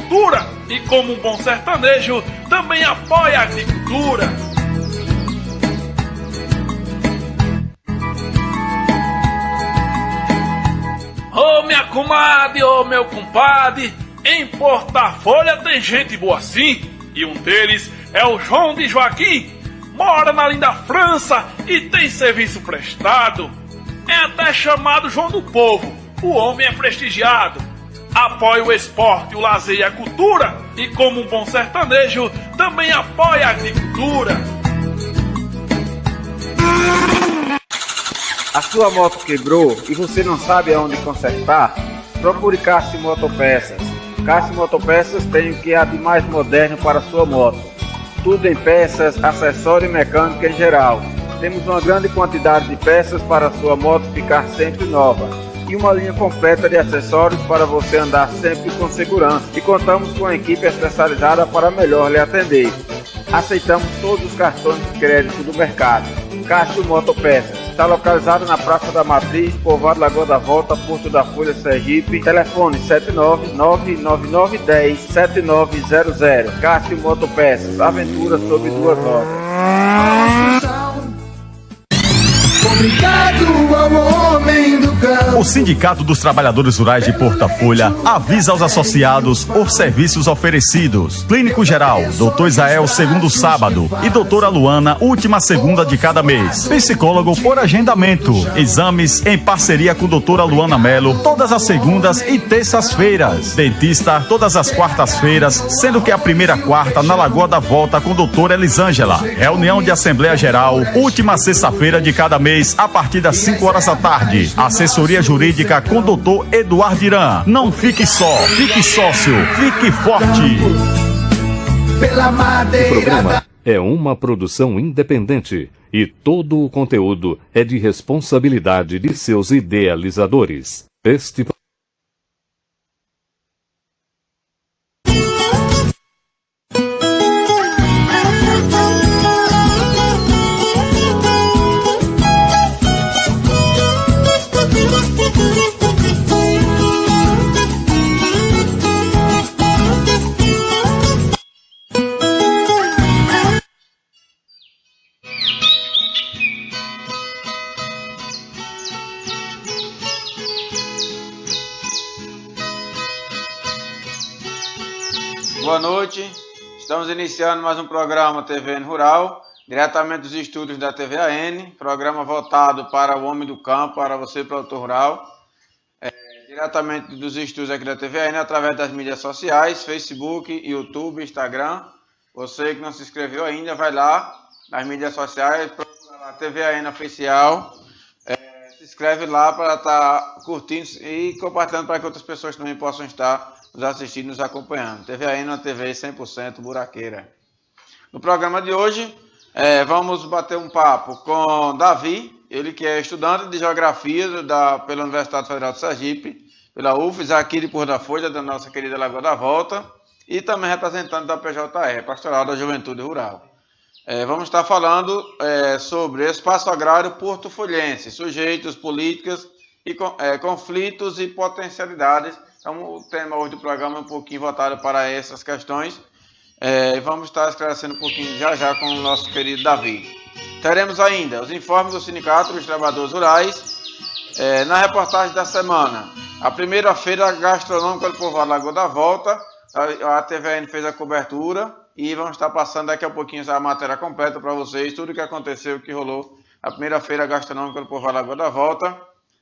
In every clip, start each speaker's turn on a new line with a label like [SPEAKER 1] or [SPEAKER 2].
[SPEAKER 1] cultura e, como um bom sertanejo, também apoia a agricultura. Ô minha comadre, ô meu compadre, em Porta-Folha tem gente boa sim, e um deles é o João de Joaquim. Mora na linda França e tem serviço prestado. É até chamado João do Povo, o homem é prestigiado. Apoia o esporte, o lazer e a cultura, e como um bom sertanejo, também apoia a agricultura.
[SPEAKER 2] A sua moto quebrou e você não sabe aonde consertar? Procure Cássio Motopeças. Cássio Motopeças tem o que há de mais moderno para a sua moto. Tudo em peças, acessório e mecânica em geral. Temos uma grande quantidade de peças para a sua moto ficar sempre nova. E uma linha completa de acessórios para você andar sempre com segurança. E contamos com uma equipe especializada para melhor lhe atender. Aceitamos todos os cartões de crédito do mercado. Cássio Motopeças. Está localizado na Praça da Matriz, Povoado Lagoa da Volta, Porto da Folha, Sergipe. Telefone 79999107900. Cássio Motopeças. Aventura sob duas rodas.
[SPEAKER 3] Obrigado ao homem do campo.
[SPEAKER 4] O Sindicato dos Trabalhadores Rurais de Porta-Folha avisa aos associados os serviços oferecidos. Clínico Geral, Dr. Isael, segundo sábado, e Doutora Luana, última segunda de cada mês. Psicólogo por agendamento. Exames em parceria com Doutora Luana Melo, todas as segundas e terças-feiras. Dentista, todas as quartas-feiras, sendo que a primeira quarta na Lagoa da Volta com Doutora Elisângela. Reunião de Assembleia Geral, última sexta-feira de cada mês, a partir das 5 horas da tarde. Assessoria Jurídica com Dr. Eduardo Irã. Não fique só, fique sócio, fique forte.
[SPEAKER 3] O
[SPEAKER 5] programa é uma produção independente e todo o conteúdo é de responsabilidade de seus idealizadores.
[SPEAKER 2] Boa noite, estamos iniciando mais um programa TVN Rural, diretamente dos estúdios da TVAN, programa voltado para o homem do campo, para você, produtor rural, diretamente dos estúdios aqui da TVAN, através das mídias sociais, Facebook, YouTube, Instagram. Você que não se inscreveu ainda, vai lá nas mídias sociais, procura lá TVAN Oficial, se inscreve lá para estar curtindo e compartilhando para que outras pessoas também possam estar nos assistindo, nos acompanhando. TVAN é uma TV 100% buraqueira. No programa de hoje, vamos bater um papo com Davi, ele que é estudante de Geografia pela Universidade Federal de Sergipe, pela UFES, aqui de Porto da Folha, da nossa querida Lagoa da Volta, e também representante da PJR, Pastoral da Juventude Rural. Vamos estar falando sobre espaço agrário porto-folhense, sujeitos, políticas, e conflitos e potencialidades. Então, o tema hoje do programa é um pouquinho voltado para essas questões. Vamos estar esclarecendo um pouquinho já com o nosso querido Davi. Teremos ainda os informes do Sindicato dos Trabalhadores Rurais. Na reportagem da semana, a primeira feira gastronômica do Povoado Lagoa da Volta. A TVN fez a cobertura e vamos estar passando daqui a pouquinho a matéria completa para vocês, tudo o que aconteceu, o que rolou. A primeira feira gastronômica do Povoado Lagoa da Volta.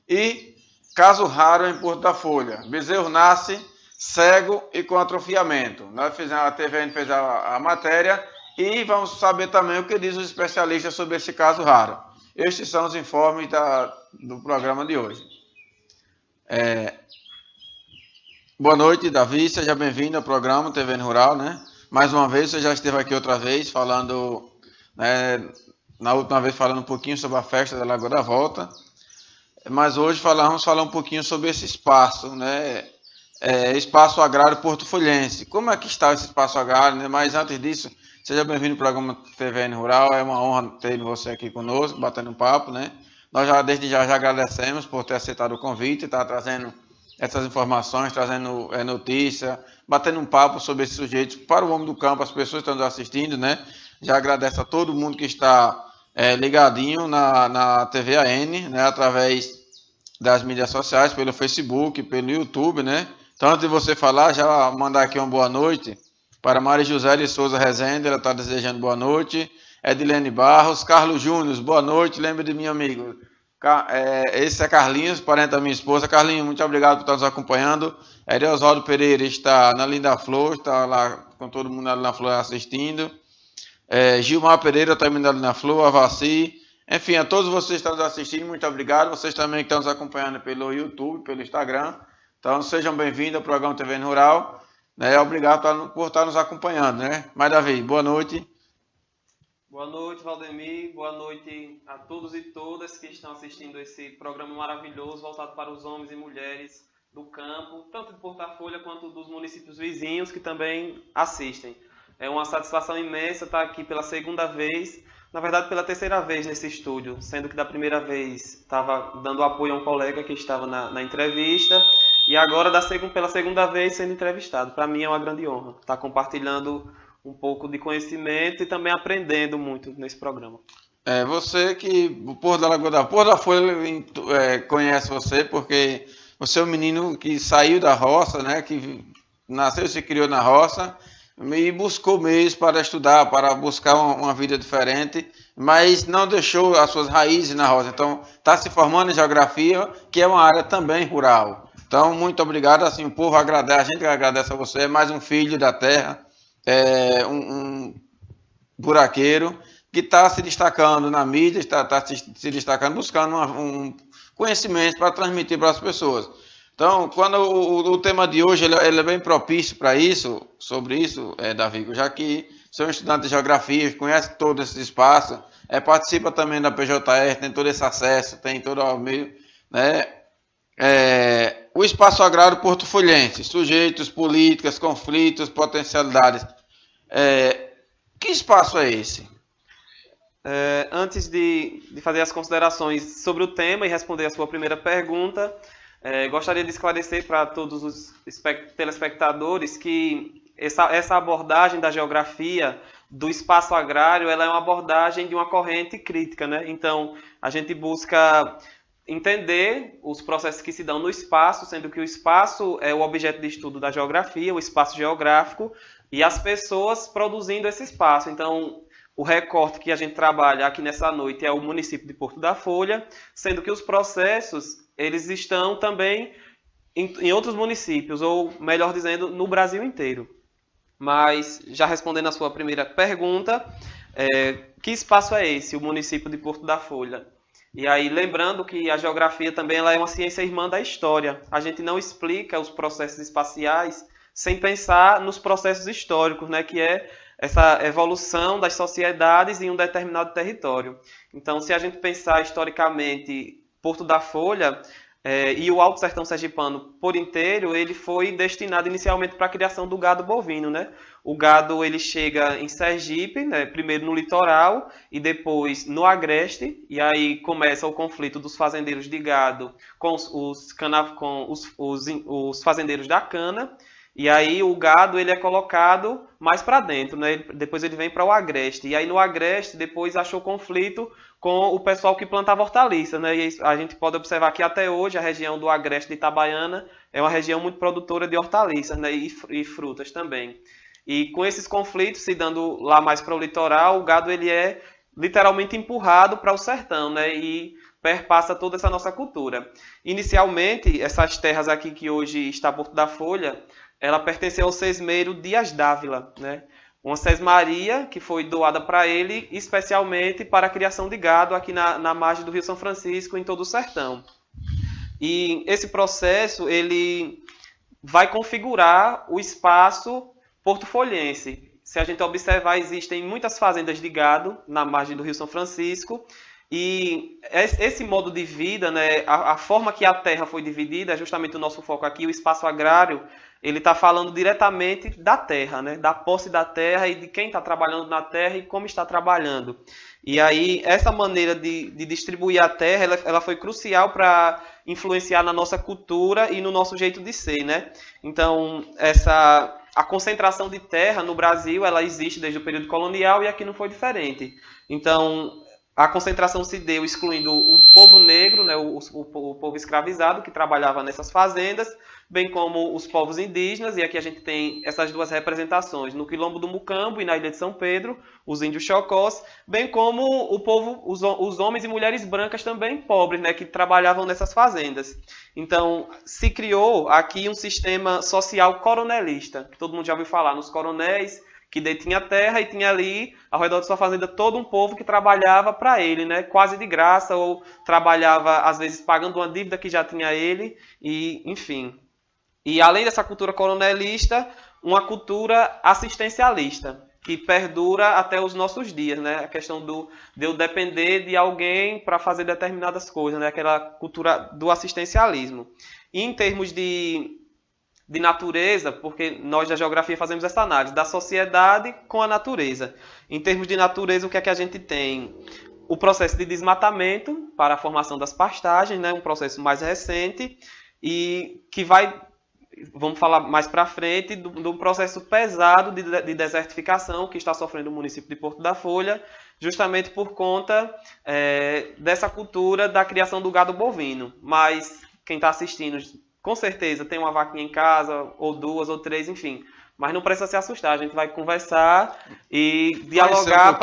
[SPEAKER 2] E caso raro em Porto da Folha, bezerro nasce cego e com atrofiamento. A TVN fez a matéria e vamos saber também o que diz os especialistas sobre esse caso raro. Estes são os informes do programa de hoje. Boa noite, Davi, seja bem-vindo ao programa TVN Rural, né? Mais uma vez, você já esteve aqui outra vez falando, na última vez falando um pouquinho sobre a festa da Lagoa da Volta. Mas hoje vamos falar um pouquinho sobre esse espaço, né? Espaço agrário porto-folhense. Como é que está esse espaço agrário, né? Mas antes disso, seja bem-vindo ao programa TVN Rural. É uma honra ter você aqui conosco, batendo um papo, né? Nós desde já agradecemos por ter aceitado o convite e estar trazendo essas informações, trazendo notícia, batendo um papo sobre esses sujeitos para o homem do campo, as pessoas que estão nos assistindo, né? Já agradeço a todo mundo que está ligadinho na TV AN, né? Através das mídias sociais, pelo Facebook, pelo YouTube, né? Então, antes de você falar, já mandar aqui uma boa noite para Maria José de Souza Rezende, ela está desejando boa noite. Edilene Barros, Carlos Júnior, boa noite, lembra de mim, amigo. Esse é Carlinhos, parente da minha esposa. Carlinhos, muito obrigado por estar nos acompanhando. Oswaldo Pereira está na Linda Flor, está lá com todo mundo na Linda Flor assistindo. Gilmar Pereira também na Linda Flor, Avaci. Enfim, a todos vocês que estão nos assistindo, muito obrigado. Vocês também que estão nos acompanhando pelo YouTube, pelo Instagram. Então, sejam bem-vindos ao programa TVN Rural. Né? Obrigado por estar nos acompanhando, né? Mas, Davi, boa noite.
[SPEAKER 6] Boa noite, Valdemir. Boa noite a todos e todas que estão assistindo esse programa maravilhoso voltado para os homens e mulheres do campo, tanto de Porto da Folha quanto dos municípios vizinhos que também assistem. É uma satisfação imensa estar aqui pela segunda vez, na verdade pela terceira vez nesse estúdio, sendo que da primeira vez estava dando apoio a um colega que estava na entrevista e agora pela segunda vez sendo entrevistado. Para mim é uma grande honra estar compartilhando um pouco de conhecimento e também aprendendo muito nesse programa.
[SPEAKER 2] Você que o Porto da Folha conhece você porque você é um menino que saiu da roça, né, que nasceu e se criou na roça e buscou meios para estudar, para buscar uma vida diferente, mas não deixou as suas raízes na roça. Então, está se formando em geografia, que é uma área também rural. Então, muito obrigado. Assim, o povo agradece, a gente agradece a você, mais um filho da terra, um buraqueiro que está se destacando na mídia, está se destacando, buscando um conhecimento para transmitir para as pessoas. Então, quando o tema de hoje ele é bem propício para isso, sobre isso, Davi, já que você é um estudante de geografia, conhece todo esse espaço, participa também da PJR, tem todo esse acesso, tem todo o meio, né? O espaço agrário porto-folhense, sujeitos, políticas, conflitos, potencialidades. Que espaço é esse?
[SPEAKER 6] Antes de fazer as considerações sobre o tema e responder a sua primeira pergunta, gostaria de esclarecer para todos os telespectadores que essa abordagem da geografia do espaço agrário ela é uma abordagem de uma corrente crítica, né? Então, a gente busca entender os processos que se dão no espaço, sendo que o espaço é o objeto de estudo da geografia, o espaço geográfico, e as pessoas produzindo esse espaço. Então, o recorte que a gente trabalha aqui nessa noite é o município de Porto da Folha, sendo que os processos eles estão também em outros municípios, ou melhor dizendo, no Brasil inteiro. Mas, já respondendo a sua primeira pergunta, que espaço é esse, o município de Porto da Folha? E aí, lembrando que a geografia também ela é uma ciência irmã da história. A gente não explica os processos espaciais sem pensar nos processos históricos, né, que é essa evolução das sociedades em um determinado território. Então, se a gente pensar historicamente, Porto da Folha e o Alto Sertão Sergipano por inteiro, ele foi destinado inicialmente para a criação do gado bovino, né? O gado ele chega em Sergipe, né, primeiro no litoral e depois no agreste, e aí começa o conflito dos fazendeiros de gado com os fazendeiros da cana. E aí o gado ele é colocado mais para dentro, né? Depois ele vem para o agreste. E aí no agreste depois achou conflito com o pessoal que plantava hortaliça, né? E a gente pode observar que até hoje a região do agreste de Itabaiana é uma região muito produtora de hortaliças, né? E frutas também. E com esses conflitos se dando lá mais para o litoral, o gado ele é literalmente empurrado para o sertão, né? E perpassa toda essa nossa cultura. Inicialmente, essas terras aqui que hoje está Porto da Folha, ela pertenceu ao sesmeiro Dias Dávila, né? Uma sesmaria que foi doada para ele especialmente para a criação de gado aqui na margem do Rio São Francisco, em todo o sertão. E esse processo ele vai configurar o espaço porto-folhense. Se a gente observar, existem muitas fazendas de gado na margem do Rio São Francisco E esse modo de vida, né, a forma que a terra foi dividida, é justamente o nosso foco aqui, o espaço agrário, ele está falando diretamente da terra, né, da posse da terra e de quem está trabalhando na terra e como está trabalhando. E aí, essa maneira de distribuir a terra, ela foi crucial para influenciar na nossa cultura e no nosso jeito de ser, né? Então, a concentração de terra no Brasil, ela existe desde o período colonial e aqui não foi diferente. Então, a concentração se deu excluindo o povo negro, né, o povo escravizado que trabalhava nessas fazendas, bem como os povos indígenas, e aqui a gente tem essas duas representações, no Quilombo do Mucambo e na Ilha de São Pedro, os índios xocós, bem como o povo, os homens e mulheres brancas também pobres, né, que trabalhavam nessas fazendas. Então, se criou aqui um sistema social coronelista, que todo mundo já ouviu falar, nos coronéis, que detinha a terra e tinha ali, ao redor de sua fazenda, todo um povo que trabalhava para ele, né? Quase de graça, ou trabalhava, às vezes, pagando uma dívida que já tinha ele, e enfim. E além dessa cultura coronelista, uma cultura assistencialista, que perdura até os nossos dias, né? A questão de eu depender de alguém para fazer determinadas coisas, né? Aquela cultura do assistencialismo. E em termos de natureza, porque nós da geografia fazemos essa análise da sociedade com a natureza. Em termos de natureza, o que é que a gente tem? O processo de desmatamento para a formação das pastagens, né? Um processo mais recente e que vamos falar mais para frente, do processo pesado de desertificação que está sofrendo o município de Porto da Folha, justamente por conta dessa cultura da criação do gado bovino. Mas quem está assistindo, com certeza, tem uma vaquinha em casa, ou duas, ou três, enfim. Mas não precisa se assustar, a gente vai conversar e dialogar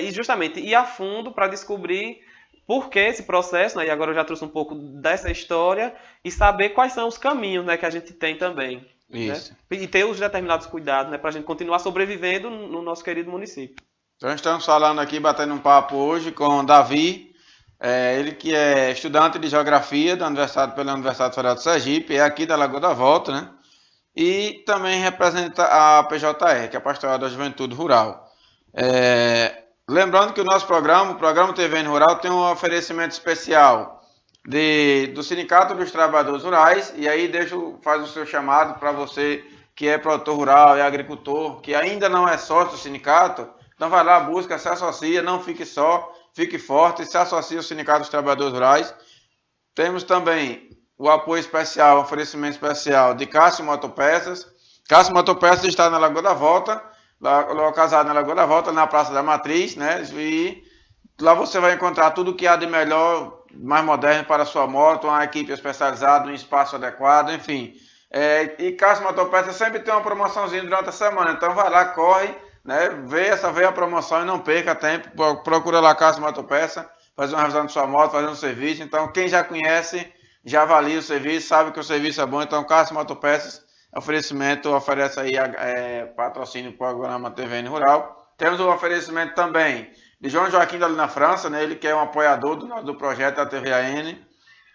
[SPEAKER 6] e justamente ir a fundo para descobrir por que esse processo, né? E agora eu já trouxe um pouco dessa história, e saber quais são os caminhos, né, que a gente tem também.
[SPEAKER 2] Isso.
[SPEAKER 6] Né? E ter os determinados cuidados, né, para a gente continuar sobrevivendo no nosso querido município.
[SPEAKER 2] Então estamos falando aqui, batendo um papo hoje com Davi, ele que é estudante de Geografia pela Universidade Federal de Sergipe, é aqui da Lagoa da Volta, né? E também representa a PJR, que é a Pastoral da Juventude Rural. Lembrando que o nosso programa, o programa TVN Rural, tem um oferecimento especial do Sindicato dos Trabalhadores Rurais, e aí faz o seu chamado para você que é produtor rural e agricultor, que ainda não é sócio do sindicato, então vai lá, busca, se associa, não fique só, fique forte, se associe ao Sindicato dos Trabalhadores Rurais. Temos também o apoio especial, o oferecimento especial de Cássio Motopeças. Cássio Motopeças está na Lagoa da Volta, localizado na Lagoa da Volta, na Praça da Matriz, né? E lá você vai encontrar tudo o que há de melhor, mais moderno para a sua moto, uma equipe especializada, um espaço adequado, enfim. E Cássio Motopeças sempre tem uma promoçãozinha durante a semana, então vai lá, corre, né? Vê a promoção e não perca tempo, procura lá Cássio Motopeças, fazer uma revisão de sua moto, fazer um serviço. Então quem já conhece, já avalia o serviço, sabe que o serviço é bom, então Cássio Motopeças, oferece aí patrocínio para o programa TVN Rural. Temos o oferecimento também de João Joaquim da na França, né? Ele que é um apoiador do projeto da TVAN,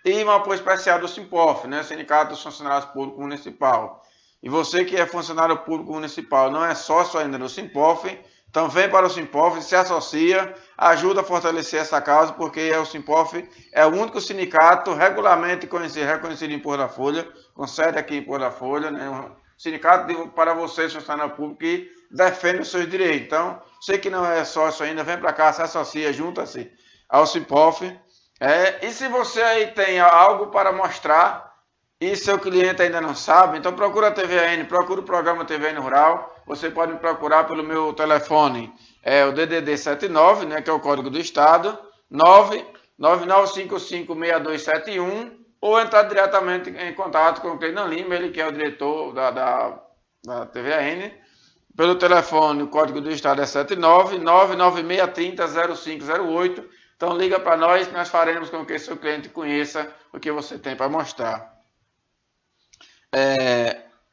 [SPEAKER 2] e um apoio especial do Simpof, né? Sindicato dos Funcionários Públicos Municipal. E você que é funcionário público municipal, não é sócio ainda do Simpof, então vem para o Simpof, se associa, ajuda a fortalecer essa causa, porque o Simpof é o único sindicato regularmente reconhecido em Porto da Folha, com sede aqui em Porto da Folha, né? Um sindicato para vocês, funcionário público, que defende os seus direitos. Então, você que não é sócio ainda, vem para cá, se associa, junta-se ao Simpof. E se você aí tem algo para mostrar e seu cliente ainda não sabe, então procura a TVAN, procura o programa TVN Rural. Você pode me procurar pelo meu telefone, o DDD 79, né, que é o código do estado, 999556271, ou entrar diretamente em contato com o Cleiton Lima, ele que é o diretor da TVAN. Pelo telefone, o código do estado é 79996300508. Então liga para nós, nós faremos com que seu cliente conheça o que você tem para mostrar.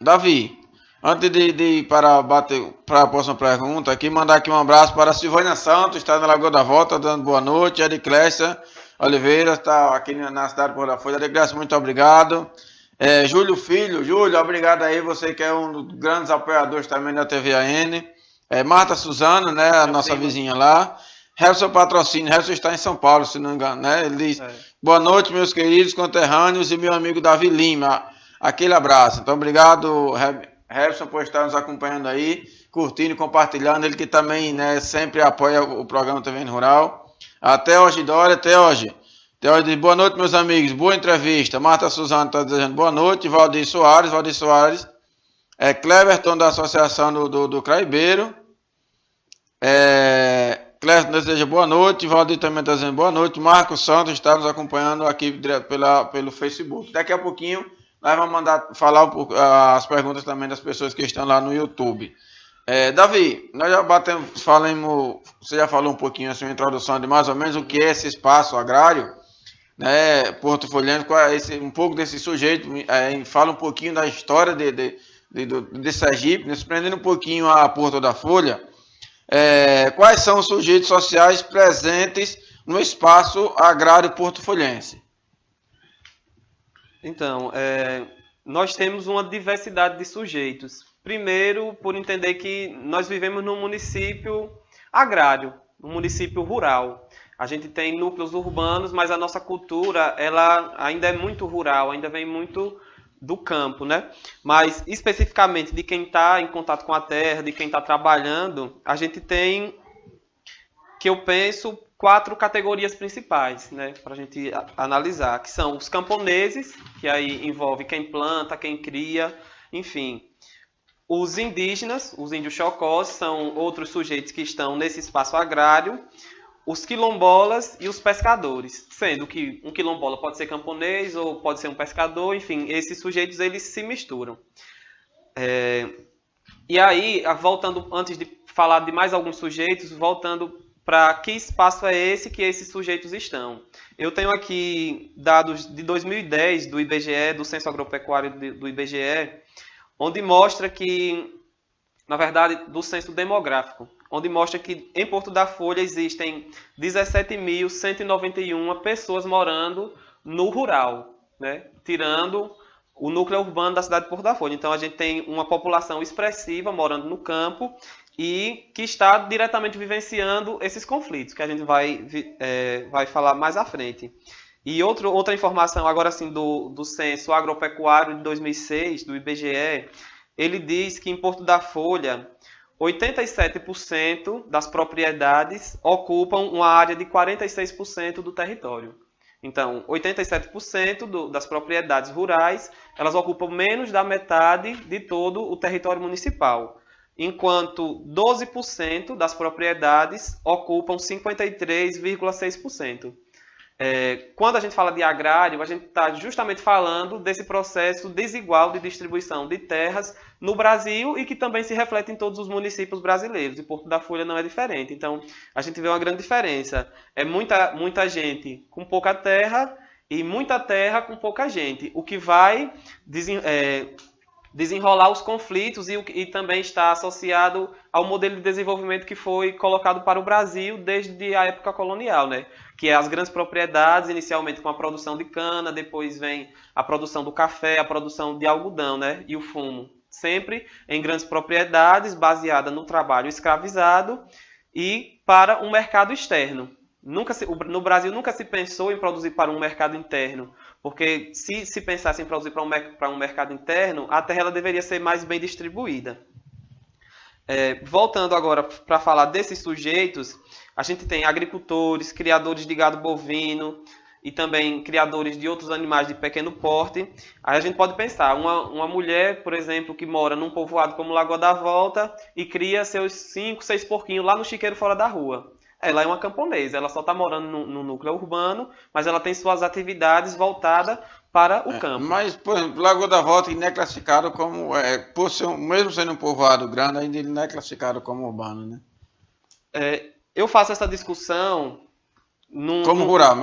[SPEAKER 2] Davi, antes de ir para a próxima pergunta, aqui mandar aqui um abraço para a Silvânia Santos, está na Lagoa da Volta, dando boa noite. Ediclécia Oliveira está aqui na cidade de Porto da Folha. Ediclécia, muito obrigado. Júlio Filho, obrigado aí, você que é um dos grandes apoiadores também da TVAN. Marta Suzana, né, a nossa vizinha lá. Helson Patrocínio. Helson está em São Paulo, se não me engano, né? Ele diz: boa noite, meus queridos conterrâneos e meu amigo Davi Lima. Aquele abraço. Então, obrigado, Helson, por estar nos acompanhando aí, curtindo e compartilhando. Ele que também, né, sempre apoia o programa TV Rural. Até hoje, Dória, até hoje. Diz, boa noite, meus amigos. Boa entrevista. Marta Suzano está desejando boa noite. Valdir Soares. Cleverton, da Associação do Craibeiro. Cleverton deseja boa noite. Valdir também está dizendo boa noite. Marcos Santos está nos acompanhando aqui pelo Facebook. Daqui a pouquinho nós vamos falar as perguntas também das pessoas que estão lá no YouTube. Davi, nós já você já falou um pouquinho assim, uma introdução de mais ou menos o que é esse espaço agrário, né, porto-folhano, um pouco desse sujeito, fala um pouquinho da história de Sergipe, né, prendendo um pouquinho a Porto da Folha. Quais são os sujeitos sociais presentes no espaço agrário porto-folhense?
[SPEAKER 6] Então, nós temos uma diversidade de sujeitos. Primeiro, por entender que nós vivemos num município agrário, um município rural. A gente tem núcleos urbanos, mas a nossa cultura ela ainda é muito rural, ainda vem muito do campo, né? Mas especificamente de quem está em contato com a terra, de quem está trabalhando, a gente tem, que eu penso, 4 categorias principais, né, para a gente analisar, que são os camponeses, que aí envolve quem planta, quem cria, enfim. Os indígenas, os índios xocós, são outros sujeitos que estão nesse espaço agrário. Os quilombolas e os pescadores, sendo que um quilombola pode ser camponês ou pode ser um pescador, enfim, esses sujeitos eles se misturam. E aí, voltando, antes de falar de mais alguns sujeitos, voltando para que espaço é esse que esses sujeitos estão. Eu tenho aqui dados de 2010 do IBGE, do Censo Agropecuário do IBGE, onde mostra que, na verdade, do censo demográfico, onde mostra que em Porto da Folha existem 17.191 pessoas morando no rural, né? Tirando o núcleo urbano da cidade de Porto da Folha. Então a gente tem uma população expressiva morando no campo e que está diretamente vivenciando esses conflitos, que a gente vai falar mais à frente. E outra informação, agora sim, do Censo Agropecuário de 2006, do IBGE, ele diz que em Porto da Folha, 87% das propriedades ocupam uma área de 46% do território. Então, 87% das propriedades rurais, elas ocupam menos da metade de todo o território municipal, enquanto 12% das propriedades ocupam 53,6%. Quando a gente fala de agrário, a gente está justamente falando desse processo desigual de distribuição de terras no Brasil e que também se reflete em todos os municípios brasileiros. E Porto da Folha não é diferente. Então, a gente vê uma grande diferença. É muita gente com pouca terra e muita terra com pouca gente, o que vai desenrolar os conflitos e também está associado ao modelo de desenvolvimento que foi colocado para o Brasil desde a época colonial, né? Que é as grandes propriedades, inicialmente com a produção de cana, depois vem a produção do café, a produção de algodão, né? E o fumo. Sempre em grandes propriedades, baseada no trabalho escravizado e para um mercado externo. No Brasil nunca se pensou em produzir para um mercado interno, porque se pensasse em produzir para um mercado interno, a terra ela deveria ser mais bem distribuída. Voltando agora para falar desses sujeitos, a gente tem agricultores, criadores de gado bovino e também criadores de outros animais de pequeno porte. Aí a gente pode pensar, uma mulher, por exemplo, que mora num povoado como Lagoa da Volta e cria seus 5, 6 porquinhos lá no chiqueiro fora da rua. Ela é uma camponesa, ela só está morando no núcleo urbano, mas ela tem suas atividades voltadas para o campo.
[SPEAKER 2] Mas, por exemplo, Lagoa da Volta ainda é classificado como, mesmo sendo um povoado grande, ainda ele não é classificado como urbano, né?
[SPEAKER 6] Eu faço essa discussão...
[SPEAKER 2] Como rural.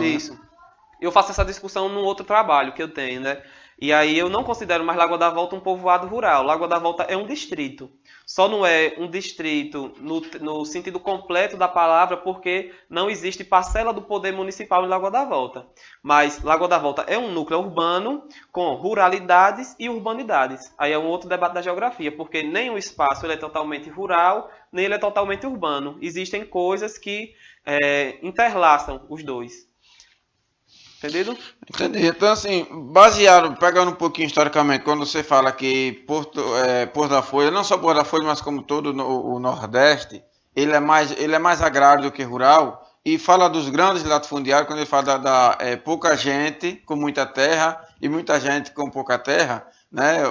[SPEAKER 6] Isso.
[SPEAKER 2] Né?
[SPEAKER 6] Eu faço essa discussão num outro trabalho que eu tenho, né? E aí eu não considero mais Lagoa da Volta um povoado rural. Lagoa da Volta é um distrito. Só não é um distrito no sentido completo da palavra, porque não existe parcela do poder municipal em Lagoa da Volta. Mas Lagoa da Volta é um núcleo urbano com ruralidades e urbanidades. Aí é um outro debate da geografia, porque nem o espaço ele é totalmente rural, nem ele é totalmente urbano. Existem coisas que interlaçam os dois. Entendido?
[SPEAKER 2] Entendi. Então, assim, baseado, pegando um pouquinho historicamente, quando você fala que Porto da Folha, não só Porto da Folha, mas como todo o Nordeste, ele é mais agrário do que rural, e fala dos grandes latifundiários, quando ele fala da pouca gente com muita terra e muita gente com pouca terra, né,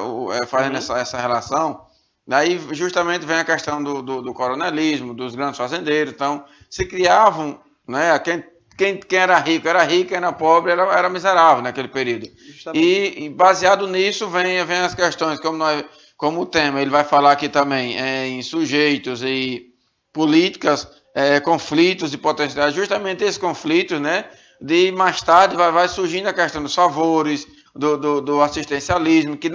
[SPEAKER 2] fazendo essa relação. Daí justamente vem a questão do coronelismo, dos grandes fazendeiros. Então, se criavam, né, quem era rico, quem era pobre era miserável naquele período. E baseado nisso vem as questões, como o tema, ele vai falar aqui também em sujeitos e políticas, conflitos e potencialidades, justamente esses conflitos, né, de mais tarde vai surgindo a questão dos favores, do assistencialismo, que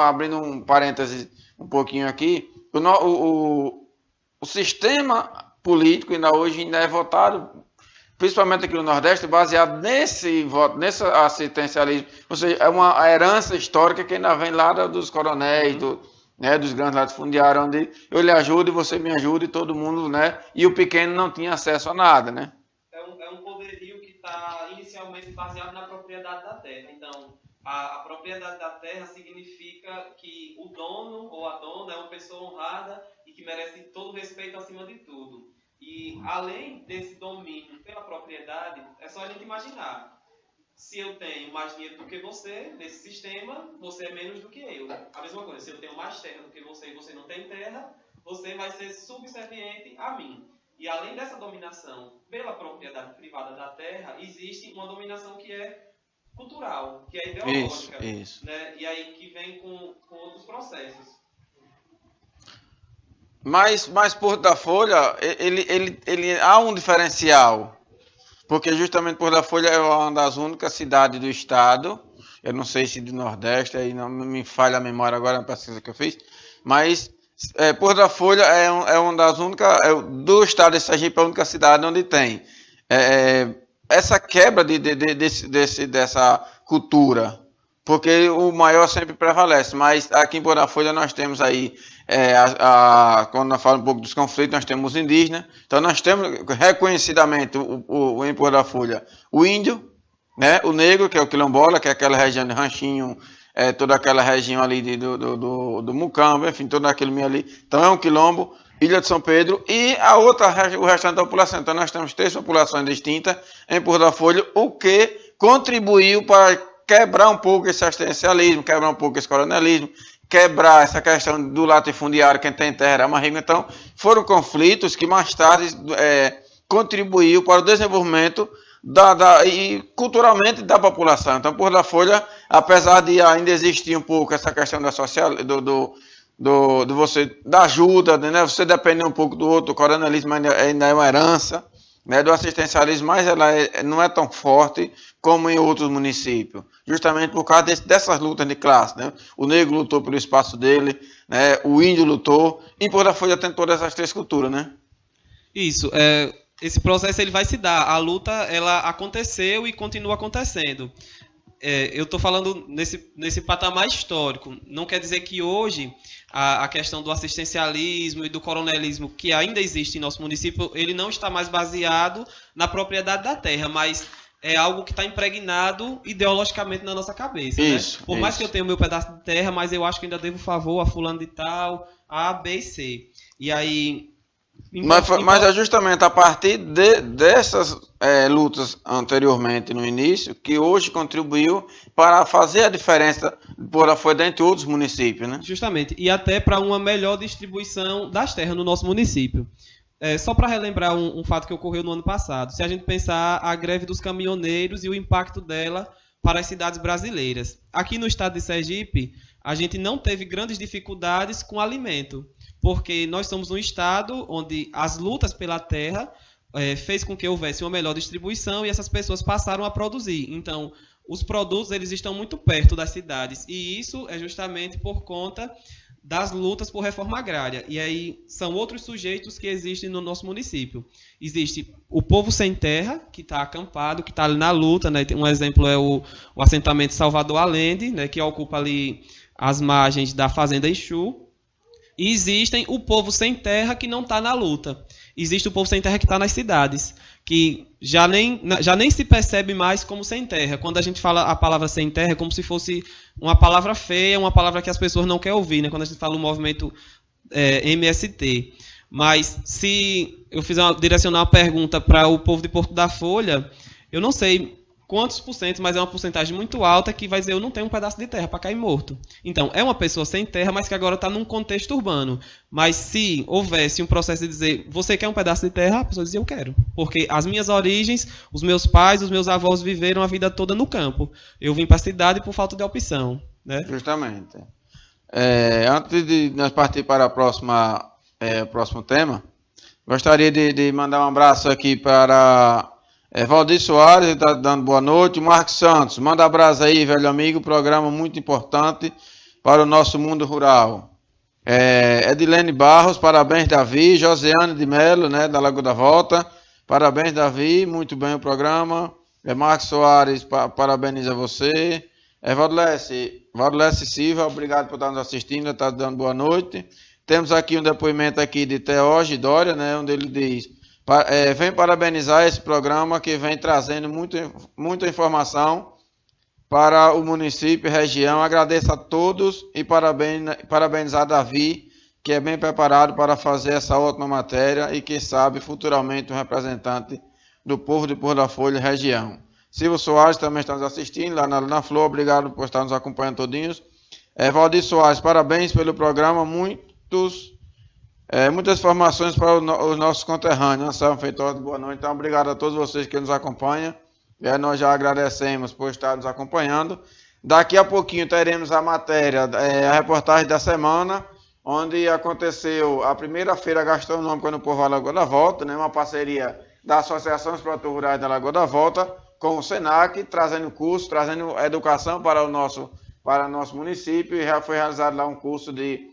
[SPEAKER 2] abrindo um parênteses um pouquinho aqui, o sistema político ainda é votado, principalmente aqui no Nordeste, baseado nesse assistencialismo, ou seja, é uma herança histórica que ainda vem lá dos coronéis, dos grandes latifundiários, onde eu lhe ajudo e você me ajuda e todo mundo, né? E o pequeno não tinha acesso a nada, né?
[SPEAKER 6] É um poderio que está inicialmente baseado na propriedade da terra. Então, a propriedade da terra significa que o dono ou a dona é uma pessoa honrada e que merece todo respeito acima de tudo. E além desse domínio pela propriedade, é só a gente imaginar. Se eu tenho mais dinheiro do que você, nesse sistema, você é menos do que eu. A mesma coisa, se eu tenho mais terra do que você e você não tem terra, você vai ser subserviente a mim. E além dessa dominação pela propriedade privada da terra, existe uma dominação que é cultural, que é ideológica.
[SPEAKER 2] Isso.
[SPEAKER 6] Né? E aí que vem com outros processos.
[SPEAKER 2] Mas Porto da Folha, ele há um diferencial, porque justamente Porto da Folha é uma das únicas cidades do estado, eu não sei se do Nordeste, aí não me falha a memória agora na pesquisa que eu fiz, mas Porto da Folha é uma das únicas, do estado de Sergipe, é a única cidade onde tem essa quebra dessa cultura, porque o maior sempre prevalece, mas aqui em Porto da Folha nós temos aí, quando nós falamos um pouco dos conflitos, nós temos os indígenas, então nós temos reconhecidamente em Porto da Folha o índio, né, o negro, que é o quilombola, que é aquela região de Ranchinho, toda aquela região ali do Mucamba, enfim, todo aquele meio ali, então é um quilombo, Ilha de São Pedro, e o restante da população. Então nós temos 3 populações distintas em Porto da Folha, o que contribuiu para quebrar um pouco esse assistencialismo, quebrar um pouco esse coronelismo, quebrar essa questão do latifundiário, quem tem terra é mais rico. Então, foram conflitos que mais tarde contribuiu para o desenvolvimento e culturalmente da população. Então, Porto da Folha, apesar de ainda existir um pouco essa questão da social, da ajuda, né? Você depender um pouco do outro, o coronelismo ainda é uma herança, né, do assistencialismo, mas ela não é tão forte como em outros municípios, justamente por causa dessas lutas de classe, né? O negro lutou pelo espaço dele, né? O índio lutou, e Porto da Folha tem todas essas 3 culturas, né?
[SPEAKER 6] Isso, esse processo ele vai se dar, a luta ela aconteceu e continua acontecendo. Eu estou falando nesse patamar histórico, não quer dizer que hoje a questão do assistencialismo e do coronelismo que ainda existe em nosso município, ele não está mais baseado na propriedade da terra, mas é algo que está impregnado ideologicamente na nossa cabeça.
[SPEAKER 2] Isso,
[SPEAKER 6] né? Por mais que eu tenha o meu pedaço de terra, mas eu acho que ainda devo favor a fulano de tal, A, B e C. E aí...
[SPEAKER 2] Mas é justamente a partir dessas lutas anteriormente no início que hoje contribuiu para fazer a diferença foi dentre outros municípios, né?
[SPEAKER 6] Justamente, e até para uma melhor distribuição das terras no nosso município. Só para relembrar um fato que ocorreu no ano passado, se a gente pensar a greve dos caminhoneiros e o impacto dela para as cidades brasileiras. Aqui no estado de Sergipe, a gente não teve grandes dificuldades com alimento, porque nós somos um estado onde as lutas pela terra fez com que houvesse uma melhor distribuição e essas pessoas passaram a produzir. Então, os produtos eles estão muito perto das cidades, e isso é justamente por conta das lutas por reforma agrária. E aí são outros sujeitos que existem no nosso município. Existe o povo sem terra, que está acampado, que está ali na luta, né? Um exemplo é o assentamento Salvador Allende, né? Que ocupa ali as margens da Fazenda Exu. E existem o povo sem terra que não está na luta. Existe o povo sem terra que está nas cidades, que já nem se percebe mais como sem terra. Quando a gente fala a palavra sem terra, é como se fosse uma palavra feia, uma palavra que as pessoas não querem ouvir, né? Quando a gente fala o movimento MST. Mas se eu direcionar uma pergunta para o povo de Porto da Folha, eu não sei quantos por cento, mas é uma porcentagem muito alta que vai dizer eu não tenho um pedaço de terra para cair morto. Então, é uma pessoa sem terra, mas que agora está num contexto urbano. Mas se houvesse um processo de dizer, você quer um pedaço de terra? A pessoa dizia, eu quero. Porque as minhas origens, os meus pais, os meus avós viveram a vida toda no campo. Eu vim para a cidade por falta de opção. Né?
[SPEAKER 2] Justamente. Antes de nós partir para o próximo tema, gostaria de mandar um abraço aqui para Valdir Soares, está dando boa noite. Marcos Santos, manda abraço aí, velho amigo. Programa muito importante para o nosso mundo rural. Edilene Barros, parabéns, Davi. Josiane de Melo, né, da Lagoa da Volta, parabéns, Davi. Muito bem o programa. Marcos Soares, parabeniza você. Valdilesse Silva, obrigado por estar nos assistindo, está dando boa noite. Temos aqui um depoimento aqui de Teóge Dória, né, onde ele diz: vem parabenizar esse programa que vem trazendo muita informação para o município e região. Agradeço a todos e parabenizar Davi, que é bem preparado para fazer essa ótima matéria e que sabe futuramente um representante do povo de Porto da Folha e região. Silvio Soares também está nos assistindo, lá na Flor, obrigado por estar nos acompanhando todinhos. Valdir Soares, parabéns pelo programa, muitas informações para os nossos conterrâneos. Anselmo Feitosa, boa noite. Então, obrigado a todos vocês que nos acompanham. Nós já agradecemos por estar nos acompanhando. Daqui a pouquinho teremos a matéria, a reportagem da semana, onde aconteceu a primeira feira gastronômica no Povoado Lagoa da Volta, né, uma parceria da Associação dos Produtores Rurais da Lagoa da Volta com o SENAC, trazendo curso, trazendo educação para o nosso município. E já foi realizado lá um curso de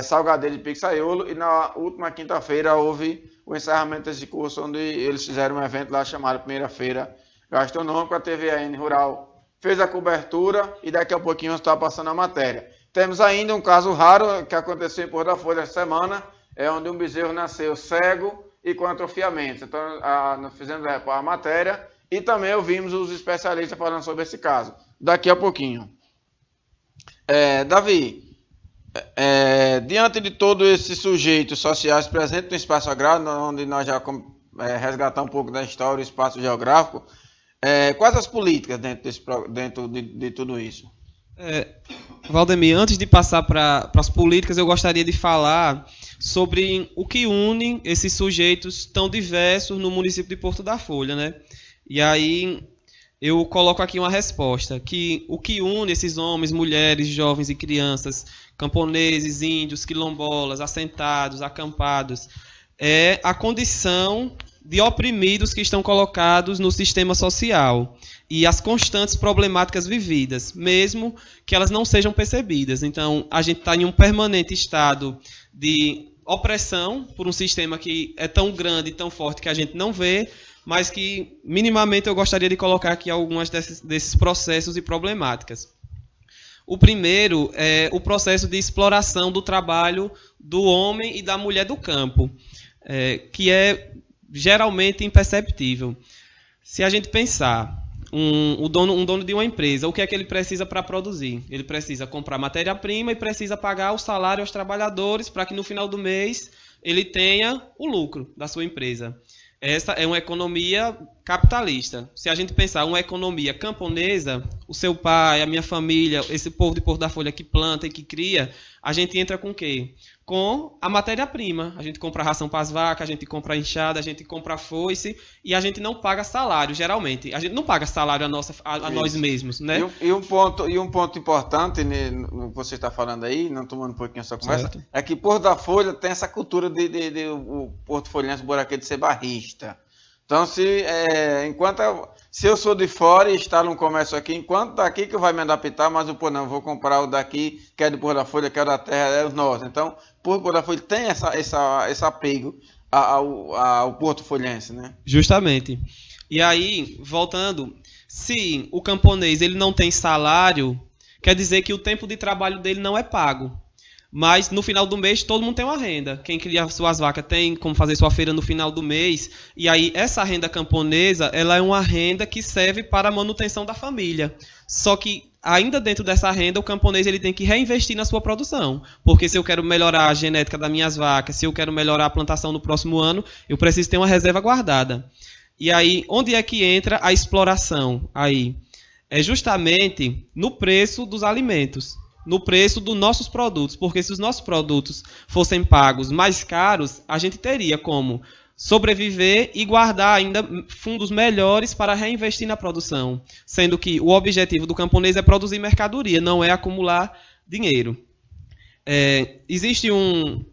[SPEAKER 2] salgadeiro de pizzaiolo, e na última quinta-feira houve o encerramento desse curso, onde eles fizeram um evento lá chamado Primeira Feira Gastronômica. A TVAN Rural fez a cobertura e daqui a pouquinho está passando a matéria. Temos ainda um caso raro que aconteceu em Porto da Folha essa semana, onde um bezerro nasceu cego e com atrofiamento. Então, nós fizemos a matéria e também ouvimos os especialistas falando sobre esse caso. Daqui a pouquinho. Davi, diante de todos esses sujeitos sociais presentes no espaço agrário, onde nós já resgatamos um pouco da história do espaço geográfico, quais as políticas dentro de tudo isso?
[SPEAKER 6] Valdemir, antes de passar para as políticas, eu gostaria de falar sobre o que une esses sujeitos tão diversos no município de Porto da Folha, né? E aí eu coloco aqui uma resposta, que o que une esses homens, mulheres, jovens e crianças, camponeses, índios, quilombolas, assentados, acampados, é a condição de oprimidos que estão colocados no sistema social e as constantes problemáticas vividas, mesmo que elas não sejam percebidas. Então, a gente está em um permanente estado de opressão por um sistema que é tão grande e tão forte que a gente não vê, mas que, minimamente, eu gostaria de colocar aqui algumas desses processos e problemáticas. O primeiro é o processo de exploração do trabalho do homem e da mulher do campo, que é geralmente imperceptível. Se a gente pensar, um dono de uma empresa, o que é que ele precisa para produzir? Ele precisa comprar matéria-prima e precisa pagar o salário aos trabalhadores para que no final do mês ele tenha o lucro da sua empresa. Essa é uma economia capitalista. Se a gente pensar uma economia camponesa, o seu pai, a minha família, esse povo de Porto da Folha que planta e que cria, a gente entra com o quê? Com a matéria-prima. A gente compra ração para as vacas, a gente compra enxada, a gente compra foice e a gente não paga salário, geralmente. A gente não paga salário a nós mesmos, né?
[SPEAKER 2] E um ponto importante no que você está falando aí, não tomando um pouquinho a sua conversa, certo, é que Porto da Folha tem essa cultura de o porto-folhense buraqueiro de ser barrista. Então, enquanto se eu sou de fora e instalo um comércio aqui, enquanto daqui que eu vai me adaptar, mas não, vou comprar o daqui, que é do Porto da Folha, que é da terra, é os nossos. Então, Porto da Folha tem esse apego ao Porto Folhense, né?
[SPEAKER 6] Justamente. E aí, voltando, se o camponês ele não tem salário, quer dizer que o tempo de trabalho dele não é pago. Mas no final do mês todo mundo tem uma renda. Quem cria suas vacas tem como fazer sua feira no final do mês. E aí essa renda camponesa, ela é uma renda que serve para a manutenção da família. Só que ainda dentro dessa renda, o camponês ele tem que reinvestir na sua produção. Porque se eu quero melhorar a genética das minhas vacas, se eu quero melhorar a plantação no próximo ano, eu preciso ter uma reserva guardada. E aí, onde é que entra a exploração? Aí é justamente no preço dos alimentos, no preço dos nossos produtos, porque se os nossos produtos fossem pagos mais caros, a gente teria como sobreviver e guardar ainda fundos melhores para reinvestir na produção, sendo que o objetivo do camponês é produzir mercadoria, não é acumular dinheiro. Existe um...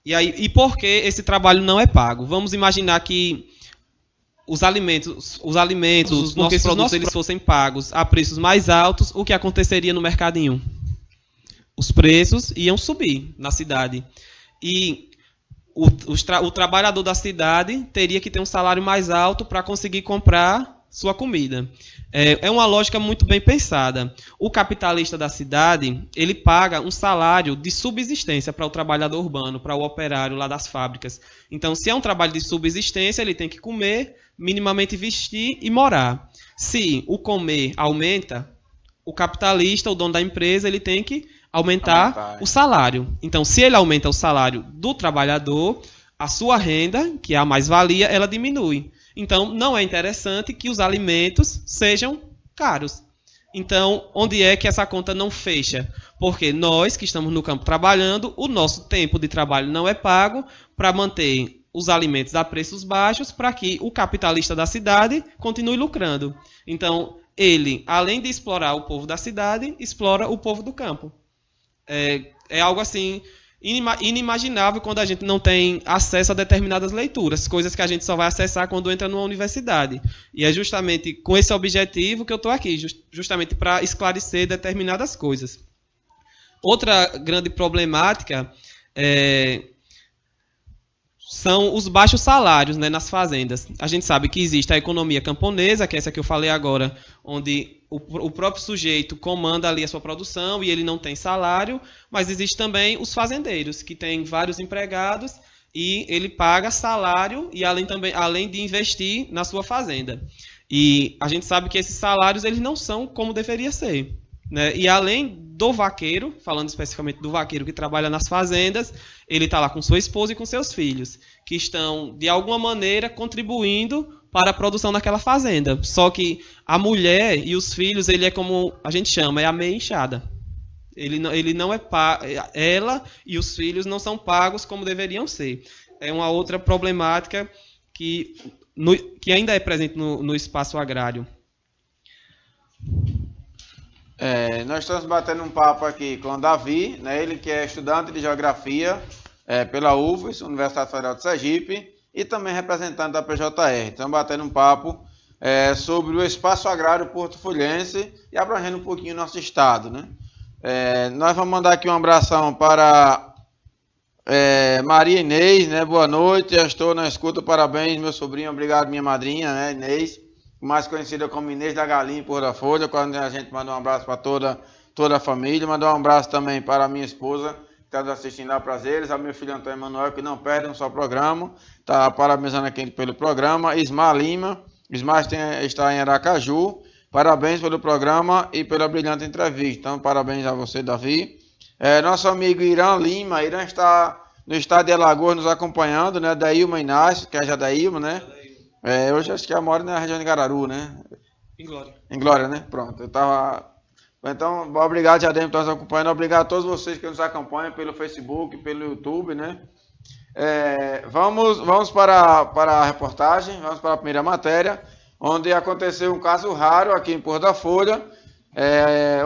[SPEAKER 6] E por que esse trabalho não é pago? Vamos imaginar que os alimentos, os nossos produtos, eles fossem pagos a preços mais altos, o que aconteceria no mercadinho? Os preços iam subir na cidade. E o trabalhador da cidade teria que ter um salário mais alto para conseguir comprar sua comida. É uma lógica muito bem pensada. O capitalista da cidade, ele paga um salário de subsistência para o trabalhador urbano, para o operário lá das fábricas. Então, se é um trabalho de subsistência, ele tem que comer, minimamente vestir e morar. Se o comer aumenta, o capitalista, o dono da empresa, ele tem que aumentar o salário. Então, se ele aumenta o salário do trabalhador, a sua renda, que é a mais-valia, ela diminui. Então, não é interessante que os alimentos sejam caros. Então, onde é que essa conta não fecha? Porque nós, que estamos no campo trabalhando, o nosso tempo de trabalho não é pago para manter os alimentos a preços baixos, para que o capitalista da cidade continue lucrando. Então, ele, além de explorar o povo da cidade, explora o povo do campo. É algo assim inimaginável quando a gente não tem acesso a determinadas leituras, coisas que a gente só vai acessar quando entra numa universidade. E é justamente com esse objetivo que eu estou aqui, justamente para esclarecer determinadas coisas. Outra grande problemática são os baixos salários, né, nas fazendas. A gente sabe que existe a economia camponesa, que é essa que eu falei agora, onde o próprio sujeito comanda ali a sua produção e ele não tem salário, mas existe também os fazendeiros, que têm vários empregados e ele paga salário e além de investir na sua fazenda. E a gente sabe que esses salários eles não são como deveria ser, né? E além do vaqueiro, falando especificamente do vaqueiro que trabalha nas fazendas, ele está lá com sua esposa e com seus filhos, que estão, de alguma maneira, contribuindo para a produção daquela fazenda. Só que a mulher e os filhos, ele é como a gente chama, é a meia enxada. Ele não é ela e os filhos não são pagos como deveriam ser. É uma outra problemática que ainda é presente no espaço agrário.
[SPEAKER 2] Nós estamos batendo um papo aqui com o Davi, né, ele que é estudante de Geografia pela UFES, Universidade Federal de Sergipe, e também representante da PJR. Estamos batendo um papo sobre o espaço agrário porto-folhense e abrangendo um pouquinho o nosso estado, né? Nós vamos mandar aqui um abração para Maria Inês, né? Boa noite, já estou na escuta, parabéns, meu sobrinho, obrigado, minha madrinha, né, Inês, mais conhecida como Inês da Galinha em Porto da Folha. Quando a gente mandou um abraço para toda a família, mandou um abraço também para a minha esposa, que está nos assistindo a prazeres, ao meu filho Antônio Emanuel, que não perde um só programa, está parabenizando aqui pelo programa, Ismar Lima, Ismar está em Aracaju, parabéns pelo programa e pela brilhante entrevista. Então, parabéns a você, Davi. Nosso amigo Irã Lima, Irã está no estado de Alagoas nos acompanhando, né? Daílma Inácio, que é a Jadaílma, né? Hoje acho que ela mora na região de Gararu, né?
[SPEAKER 6] Em Glória. Em
[SPEAKER 2] Glória, né? Pronto, eu tava... Então, obrigado, Jadaílma, por estar nos acompanhando. Obrigado a todos vocês que nos acompanham pelo Facebook, pelo YouTube, né? Vamos para a reportagem, vamos para a primeira matéria, onde aconteceu um caso raro aqui em Porto da Folha,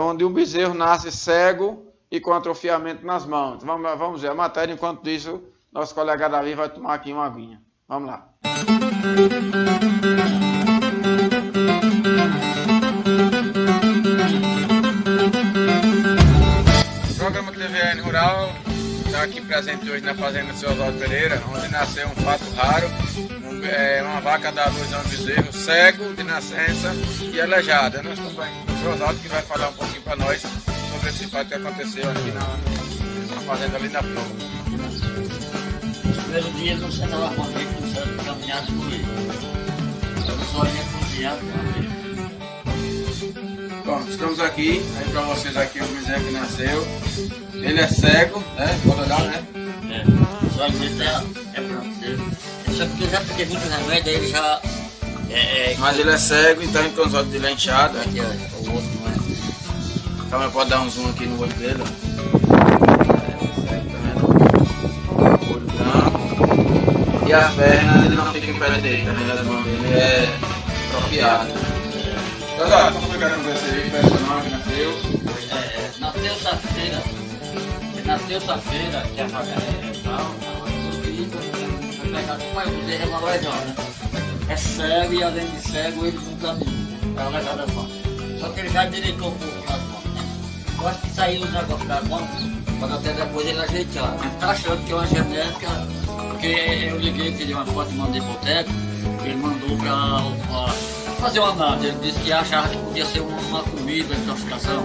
[SPEAKER 2] onde um bezerro nasce cego e com atrofiamento nas mãos. Vamos ver a matéria, enquanto isso, nosso colega Davi vai tomar aqui uma aguinha. Vamos lá. diretamente hoje na fazenda do seu Oswaldo Pereira, onde nasceu um fato raro, uma vaca da 2 anos de bezerro, cego de nascença e aleijada. Nós estamos aqui com o seu Oswaldo, que vai falar um pouquinho para nós sobre esse fato que aconteceu aqui na fazenda ali da Flor.
[SPEAKER 7] No primeiro dia não sentava comigo, não sabia caminhar por ele. Eu só ia cozinhar com ele.
[SPEAKER 2] Bom, estamos aqui, aí para vocês aqui o bezerro que nasceu. Ele é cego, né? Pode olhar, né?
[SPEAKER 7] Só que ele é branco. Só porque eu já peguei muito remédio, aí ele já...
[SPEAKER 2] Mas ele é cego, então com os olhos dele inchados.
[SPEAKER 7] Aqui, ó, o outro não é.
[SPEAKER 2] Então eu posso dar um zoom aqui no olho dele. Olho branco. E as pernas ele não fica em pé direito, tá vendo? As mãos dele é atrofiado. Então, como é que aconteceu aí? Personagem que nasceu?
[SPEAKER 7] Na terça-feira, que a vaca é tal, vou pegar o pai, o bezerro é uma legal, né? É cego e além de cego ele não caminha, é uma legal das mãos. Só que ele já direitou um pouco nas mãos, né? Eu acho que saiu o negócio das mãos, quando até depois ele ajeitar. Ele tá achando que é uma genética, porque eu liguei, pedi uma foto e mandei pro técnico, ele mandou pra fazer uma análise. Ele disse que achava que podia ser uma comida, intoxicação.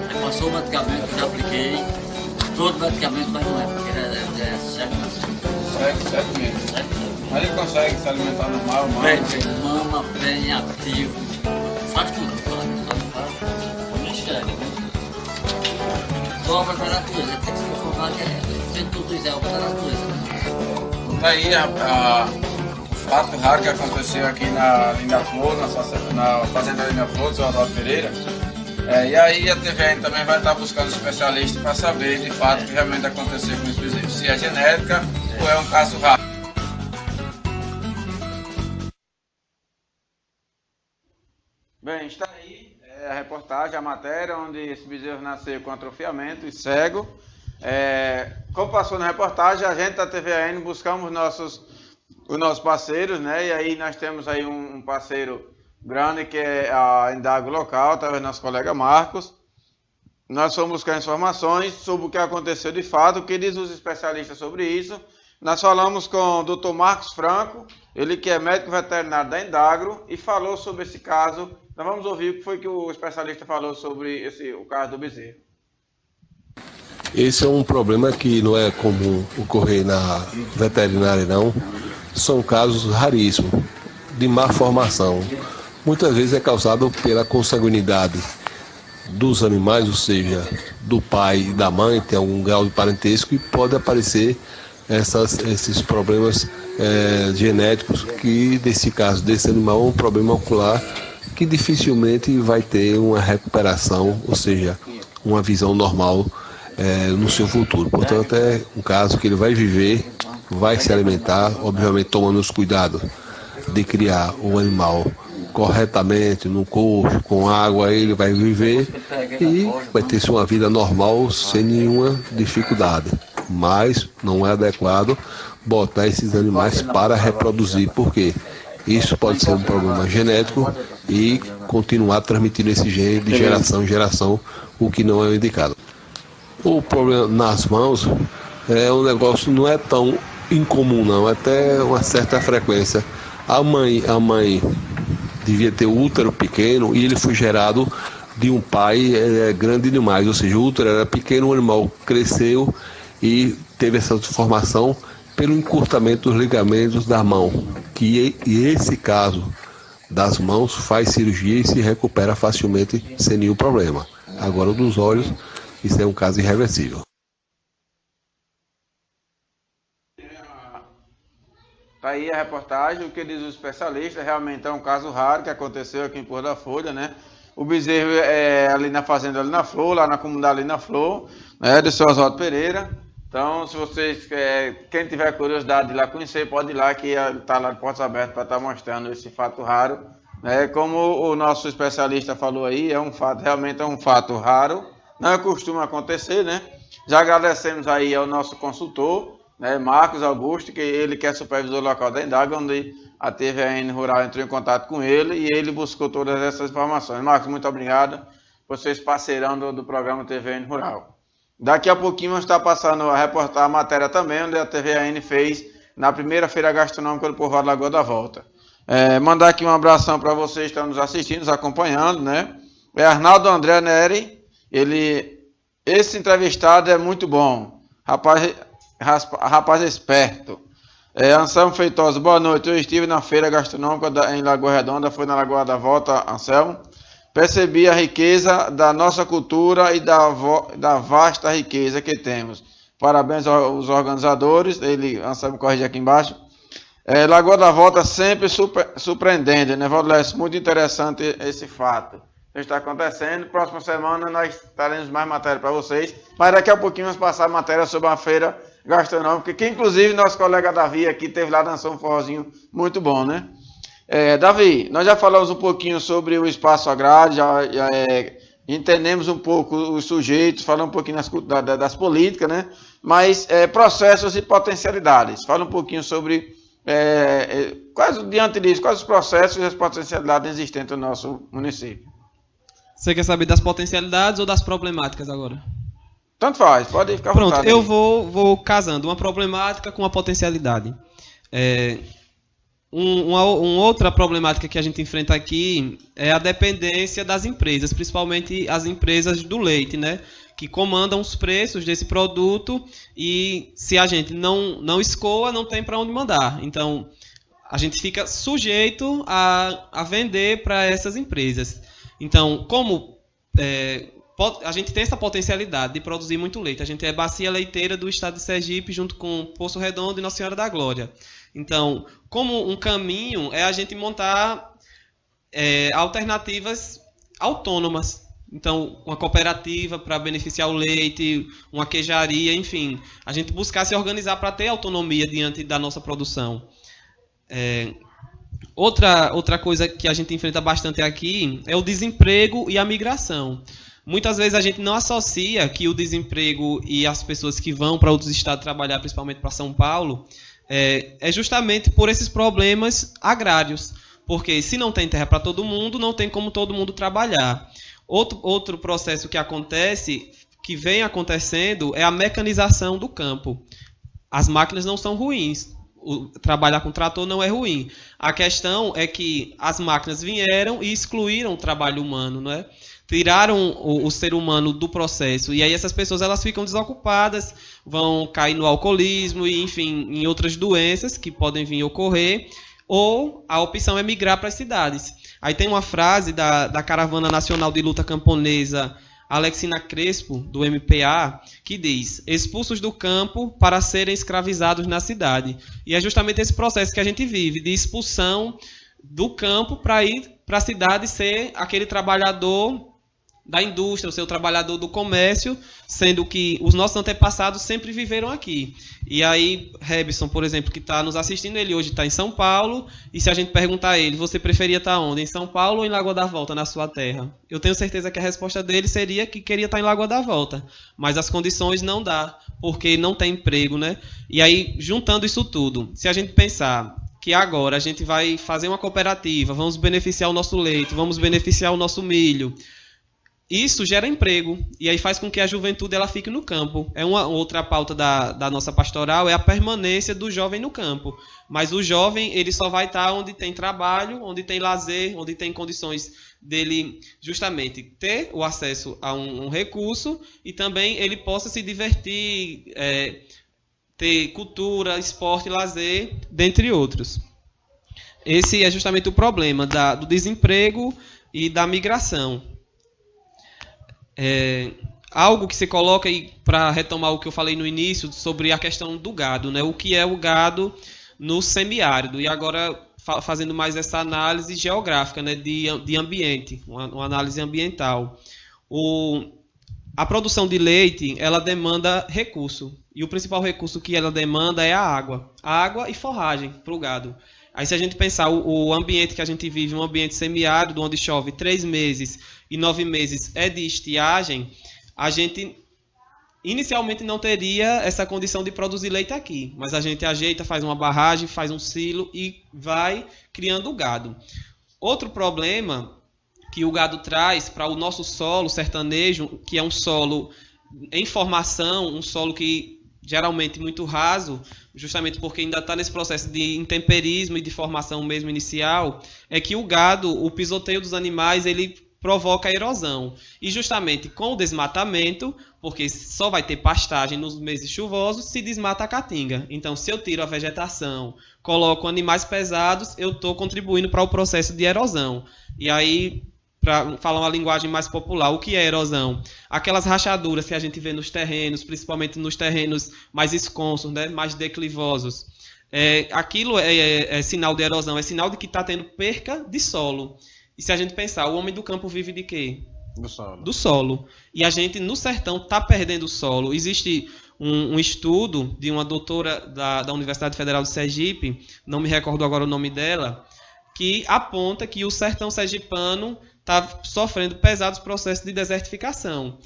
[SPEAKER 7] Aí passou o medicamento, eu já apliquei todo o medicamento, mas não é, porque ele é cego,
[SPEAKER 2] Cego mesmo.
[SPEAKER 7] cego.
[SPEAKER 2] Mas ele consegue se alimentar normal,
[SPEAKER 7] Mama bem ativo, faz tudo, faz, não enxerga, né? Obra da natureza, tem que se conformar que se tudo isso é obra da natureza.
[SPEAKER 2] Tá aí o fato raro que aconteceu aqui na Linda Flor, na fazenda Linda Flor, do seu Oswaldo Pereira. E aí a TVN também vai estar buscando especialistas para saber de fato o que realmente aconteceu com esse bezerro. Se é genética ou é um caso raro. Bem, está aí a reportagem, a matéria, onde esse bezerro nasceu com atrofiamento e cego. Como passou na reportagem, a gente da TVN buscamos os nossos parceiros, né? E aí nós temos aí um parceiro grande que é a Indago Local, através do nosso colega Marcos. Nós fomos buscar informações sobre o que aconteceu de fato, o que diz os especialistas sobre isso. Nós falamos com o Dr. Marcos Franco, ele que é médico veterinário da Indagro, e falou sobre esse caso. Nós vamos ouvir o que foi que o especialista falou sobre o caso do bezerro.
[SPEAKER 8] Esse é um problema que não é comum ocorrer na veterinária, não. São casos raríssimos, de má formação. Muitas vezes é causado pela consanguinidade dos animais, ou seja, do pai e da mãe, tem algum grau de parentesco, e pode aparecer esses problemas genéticos, que nesse caso desse animal é um problema ocular que dificilmente vai ter uma recuperação, ou seja, uma visão normal no seu futuro. Portanto, é um caso que ele vai viver, vai se alimentar, obviamente tomando os cuidados de criar o animal corretamente, no coxo, com água, ele vai viver e vai ter sua vida normal sem nenhuma dificuldade. Mas não é adequado botar esses animais para reproduzir, porque isso pode ser um problema genético e continuar transmitindo esse gene de geração em geração, o que não é indicado. O problema nas mãos é um negócio, não é tão incomum não, até uma certa frequência. A mãe devia ter o útero pequeno e ele foi gerado de um pai grande demais, ou seja, o útero era pequeno, o animal cresceu e teve essa formação pelo encurtamento dos ligamentos da mão, e esse caso das mãos faz cirurgia e se recupera facilmente sem nenhum problema. Agora o dos olhos, isso é um caso irreversível.
[SPEAKER 2] Está aí a reportagem, o que diz o especialista, realmente é um caso raro que aconteceu aqui em Porto da Folha, né? O bezerro é ali na fazenda Linda Flor, lá na comunidade Linda Flor, né, do seu Oswaldo Pereira. Então, se vocês, quem tiver curiosidade de ir lá conhecer, pode ir lá, que está lá de portas abertas para estar mostrando esse fato raro. Né? Como o nosso especialista falou aí, realmente é um fato raro, não costuma acontecer, né? Já agradecemos aí ao nosso consultor, né, Marcos Augusto, que ele que é supervisor local da Indagro, onde a TVN Rural entrou em contato com ele e ele buscou todas essas informações. Marcos, muito obrigado por ser parceirão do programa TVN Rural. Daqui a pouquinho vamos estar passando a reportar a matéria também, onde a TVAN fez na primeira feira gastronômica do povoado Lagoa da Volta. Mandar aqui um abração para vocês que estão nos assistindo, nos acompanhando, né? Arnaldo André Neri, esse entrevistado é muito bom, rapaz esperto. Anselmo Feitosa, boa noite, eu estive na feira gastronômica em Lagoa Redonda, foi na Lagoa da Volta, Anselmo. Percebi a riqueza da nossa cultura e da vasta riqueza que temos. Parabéns aos organizadores, Anselmo corrige aqui embaixo. Lagoa da Volta sempre surpreendente, né, Valdécio? Muito interessante esse fato que está acontecendo. Próxima semana nós teremos mais matéria para vocês, mas daqui a pouquinho vamos passar matéria sobre a feira gastronômica, que inclusive nosso colega Davi aqui teve lá, dançou um forrozinho muito bom, né? Davi, nós já falamos um pouquinho sobre o espaço agrário, já entendemos um pouco os sujeitos, falamos um pouquinho das políticas, né? Mas processos e potencialidades. Fala um pouquinho sobre, diante disso, quais os processos e as potencialidades existentes no nosso município.
[SPEAKER 6] Você quer saber das potencialidades ou das problemáticas agora?
[SPEAKER 2] Tanto faz, pode ficar à vontade.
[SPEAKER 6] Pronto, eu vou casando uma problemática com uma potencialidade. Uma outra problemática que a gente enfrenta aqui é a dependência das empresas, principalmente as empresas do leite, né? Que comandam os preços desse produto e se a gente não escoa, não tem para onde mandar. Então, a gente fica sujeito a vender para essas empresas. Então, como a gente tem essa potencialidade de produzir muito leite, a gente é bacia leiteira do estado de Sergipe, junto com Poço Redondo e Nossa Senhora da Glória. Então, como um caminho é a gente montar alternativas autônomas. Então, uma cooperativa para beneficiar o leite, uma queijaria, enfim. A gente buscar se organizar para ter autonomia diante da nossa produção. Outra coisa que a gente enfrenta bastante aqui é o desemprego e a migração. Muitas vezes a gente não associa que o desemprego e as pessoas que vão para outros estados trabalhar, principalmente para São Paulo, é justamente por esses problemas agrários. Porque se não tem terra para todo mundo, não tem como todo mundo trabalhar. Outro processo que acontece, que vem acontecendo, é a mecanização do campo. As máquinas não são ruins. Trabalhar com trator não é ruim. A questão é que as máquinas vieram e excluíram o trabalho humano, não é? Tiraram o ser humano do processo. E aí essas pessoas elas ficam desocupadas, vão cair no alcoolismo e, enfim, em outras doenças que podem vir a ocorrer. Ou a opção é migrar para as cidades. Aí tem uma frase da Caravana Nacional de Luta Camponesa, Alexina Crespo, do MPA, que diz: expulsos do campo para serem escravizados na cidade. E é justamente esse processo que a gente vive, de expulsão do campo para ir para a cidade ser aquele trabalhador da indústria, o seu trabalhador do comércio, sendo que os nossos antepassados sempre viveram aqui. E aí, Rebson, por exemplo, que está nos assistindo, ele hoje está em São Paulo, e se a gente perguntar a ele, você preferia estar onde? Em São Paulo ou em Lagoa da Volta, na sua terra? Eu tenho certeza que a resposta dele seria que queria estar em Lagoa da Volta, mas as condições não dá, porque não tem emprego, né? E aí, juntando isso tudo, se a gente pensar que agora a gente vai fazer uma cooperativa, vamos beneficiar o nosso leite, vamos beneficiar o nosso milho, isso gera emprego, e aí faz com que a juventude ela fique no campo. Uma outra pauta da nossa pastoral é a permanência do jovem no campo. Mas o jovem ele só vai estar onde tem trabalho, onde tem lazer, onde tem condições dele justamente ter o acesso a um recurso e também ele possa se divertir, ter cultura, esporte, lazer, dentre outros. Esse é justamente o problema do desemprego e da migração. Algo que se coloca, para retomar o que eu falei no início, sobre a questão do gado, né? O que é o gado no semiárido. E agora, fazendo mais essa análise geográfica, né? de ambiente, uma análise ambiental. A produção de leite, ela demanda recurso. E o principal recurso que ela demanda é a água. A água e forragem para o gado. Aí se a gente pensar o ambiente que a gente vive, um ambiente semiárido, onde chove 3 meses e 9 meses é de estiagem, a gente inicialmente não teria essa condição de produzir leite aqui. Mas a gente ajeita, faz uma barragem, faz um silo e vai criando o gado. Outro problema que o gado traz para o nosso solo sertanejo, que é um solo em formação, um solo que geralmente muito raso, justamente porque ainda está nesse processo de intemperismo e de formação mesmo inicial, é que o gado, o pisoteio dos animais, ele provoca a erosão. E justamente com o desmatamento, porque só vai ter pastagem nos meses chuvosos, se desmata a caatinga. Então, se eu tiro a vegetação, coloco animais pesados, eu estou contribuindo para o processo de erosão. E aí, para falar uma linguagem mais popular, o que é erosão? Aquelas rachaduras que a gente vê nos terrenos, principalmente nos terrenos mais esconsos, né, mais declivosos. Aquilo é sinal de erosão, é sinal de que está tendo perca de solo. E se a gente pensar, o homem do campo vive de quê?
[SPEAKER 2] Do solo.
[SPEAKER 6] Do solo. E a gente, no sertão, está perdendo o solo. Existe um estudo de uma doutora da Universidade Federal de Sergipe, não me recordo agora o nome dela, que aponta que o sertão sergipano está sofrendo pesados processos de desertificação.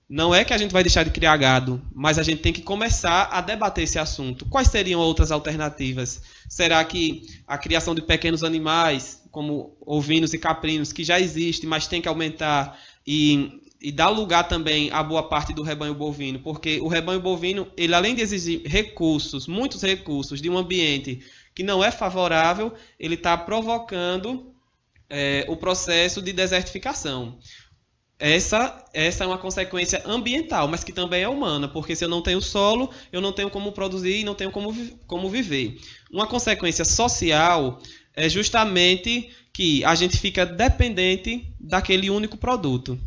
[SPEAKER 6] Não é que a gente vai deixar de criar gado, mas a gente tem que começar a debater esse assunto. Quais seriam outras alternativas? Será que a criação de pequenos animais, como ovinos e caprinos, que já existe, mas tem que aumentar e dar lugar também a boa parte do rebanho bovino? Porque o rebanho bovino, ele além de exigir recursos, muitos recursos, de um ambiente que não é favorável, ele está provocando o processo de desertificação. Essa é uma consequência ambiental, mas que também é humana, porque se eu não tenho solo, eu não tenho como produzir e não tenho como viver. Uma consequência social é justamente que a gente fica dependente daquele único produto.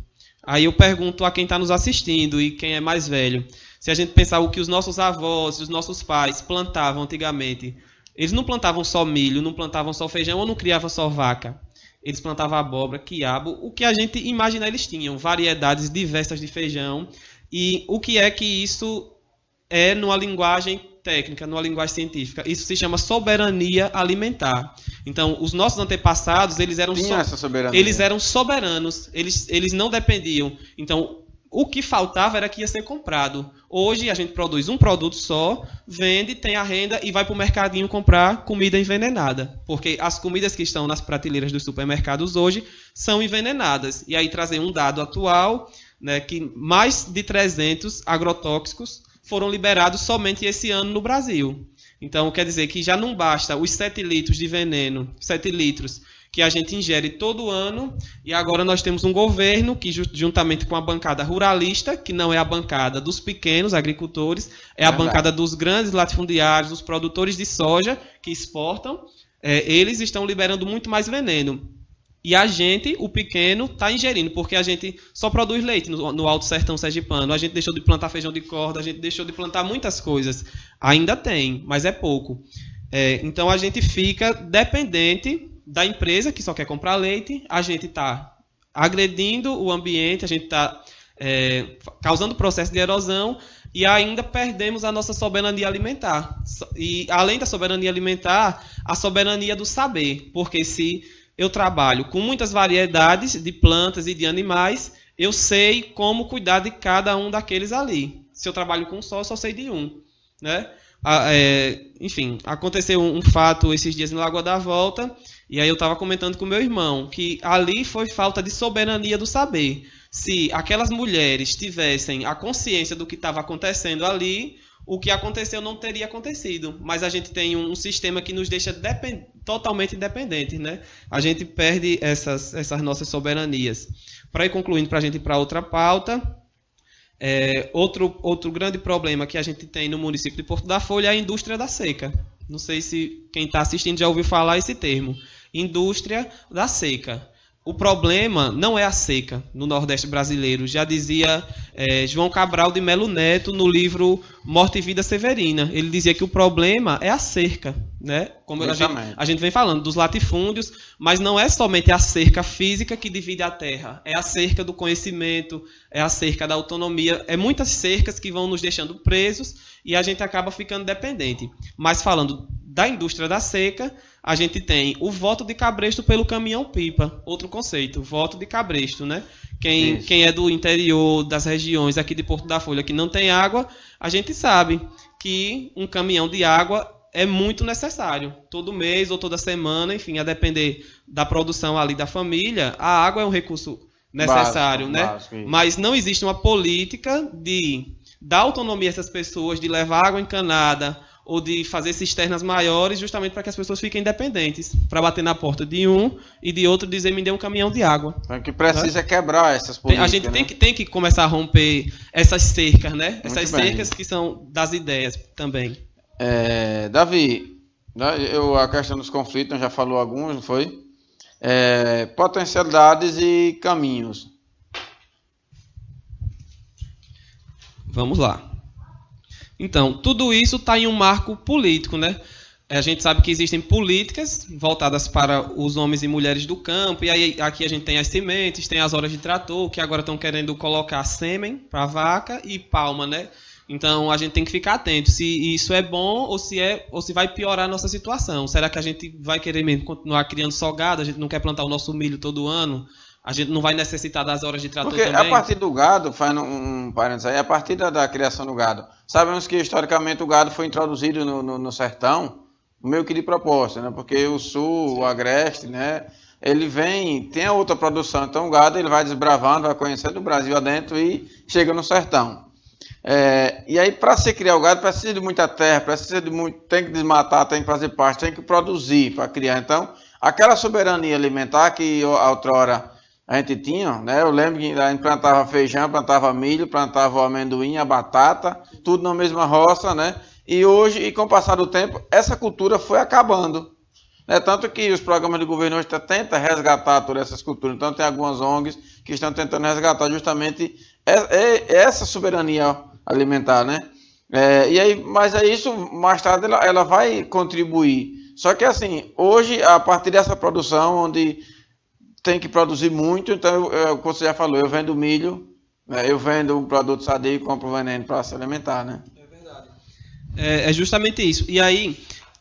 [SPEAKER 6] Aí eu pergunto a quem está nos assistindo e quem é mais velho, se a gente pensar o que os nossos avós e os nossos pais plantavam antigamente, eles não plantavam só milho, não plantavam só feijão ou não criavam só vaca. Eles plantavam abóbora, quiabo, o que a gente imagina eles tinham, variedades diversas de feijão. E o que é que isso é numa linguagem técnica, numa linguagem científica? Isso se chama soberania alimentar. Então, os nossos antepassados, eles eram soberanos, eles não dependiam. Então, o que faltava era que ia ser comprado. Hoje a gente produz um produto só, vende, tem a renda e vai para o mercadinho comprar comida envenenada. Porque as comidas que estão nas prateleiras dos supermercados hoje são envenenadas. E aí trazer um dado atual, né, que mais de 300 agrotóxicos foram liberados somente esse ano no Brasil. Então quer dizer que já não basta os 7 litros de veneno, 7 litros, que a gente ingere todo ano, e agora nós temos um governo que, juntamente com a bancada ruralista, que não é a bancada dos pequenos agricultores, é a bancada dos grandes latifundiários, dos produtores de soja que exportam, eles estão liberando muito mais veneno. E a gente, o pequeno, está ingerindo, porque a gente só produz leite no Alto Sertão Sergipano. A gente deixou de plantar feijão de corda, a gente deixou de plantar muitas coisas. Ainda tem, mas é pouco. Então a gente fica dependente da empresa que só quer comprar leite, a gente está agredindo o ambiente, a gente está causando processo de erosão e ainda perdemos a nossa soberania alimentar. E além da soberania alimentar, a soberania do saber, porque se eu trabalho com muitas variedades de plantas e de animais, eu sei como cuidar de cada um daqueles ali. Se eu trabalho com um só, eu só sei de um, né? Enfim, aconteceu um fato esses dias em Lagoa da Volta, e aí eu estava comentando com meu irmão que ali foi falta de soberania do saber. Se aquelas mulheres tivessem a consciência do que estava acontecendo ali, o que aconteceu não teria acontecido. Mas a gente tem um sistema que nos deixa totalmente dependentes, né? A gente perde essas nossas soberanias. Para ir concluindo, para a gente ir para outra pauta, outro grande problema que a gente tem no município de Porto da Folha é a indústria da seca. Não sei se quem está assistindo já ouviu falar esse termo. Indústria da seca. O problema não é a seca no Nordeste brasileiro. Já dizia João Cabral de Melo Neto no livro Morte e Vida Severina. Ele dizia que o problema é a cerca, né? Como a gente vem falando dos latifúndios, mas não é somente a cerca física que divide a terra. É a cerca do conhecimento, é a cerca da autonomia. É muitas cercas que vão nos deixando presos e a gente acaba ficando dependente. Mas falando da indústria da seca, a gente tem o voto de cabresto pelo caminhão-pipa. Outro conceito, voto de cabresto, né? Quem é do interior, das regiões aqui de Porto da Folha que não tem água, a gente sabe que um caminhão de água é muito necessário. Todo mês ou toda semana, enfim, a depender da produção ali da família, a água é um recurso necessário,
[SPEAKER 2] Básico,
[SPEAKER 6] né?
[SPEAKER 2] básico, isso.
[SPEAKER 6] Mas não existe uma política de dar autonomia a essas pessoas, de levar água encanada ou de fazer cisternas maiores, justamente para que as pessoas fiquem independentes, para bater na porta de um e de outro dizer, me dê um caminhão de água.
[SPEAKER 2] Então o que precisa é quebrar essas políticas.
[SPEAKER 6] A gente
[SPEAKER 2] né?
[SPEAKER 6] tem que começar a romper essas cercas, né? Essas
[SPEAKER 2] bem.
[SPEAKER 6] cercas que são das ideias também.
[SPEAKER 2] Davi, a questão dos conflitos, já falou alguns, não foi? Potencialidades e caminhos.
[SPEAKER 6] Vamos lá. Então, tudo isso está em um marco político, né? A gente sabe que existem políticas voltadas para os homens e mulheres do campo, e aí aqui a gente tem as sementes, tem as horas de trator, que agora estão querendo colocar sêmen para a vaca e palma, né? Então, a gente tem que ficar atento se isso é bom ou se vai piorar a nossa situação. Será que a gente vai querer mesmo continuar criando só gado? A gente não quer plantar o nosso milho todo ano? A gente não vai necessitar das horas de trator
[SPEAKER 2] Porque
[SPEAKER 6] também?
[SPEAKER 2] a partir do gado, faz um parênteses aí, a partir da criação do gado, sabemos que historicamente o gado foi introduzido no sertão, meio que de propósito, né? Porque o sul, o agreste, né? Ele tem a outra produção, então o gado ele vai desbravando, vai conhecendo o Brasil adentro e chega no sertão. E aí, para se criar o gado, precisa de muita terra, tem que desmatar, tem que fazer parte, tem que produzir para criar. Então, aquela soberania alimentar que outrora a gente tinha, né? Eu lembro que a gente plantava feijão, plantava milho, plantava o amendoim, a batata, tudo na mesma roça, né? E hoje, e com o passar do tempo, essa cultura foi acabando. Né? Tanto que os programas de governo hoje tentam resgatar todas essas culturas. Então, tem algumas ONGs que estão tentando resgatar justamente essa soberania alimentar, né? Mas isso, mais tarde, ela vai contribuir. Só que, assim, hoje, a partir dessa produção, onde tem que produzir muito, então, como você já falou, eu vendo milho, eu vendo um produto sadio e compro veneno para se alimentar, né?
[SPEAKER 6] É verdade. É justamente isso. E aí,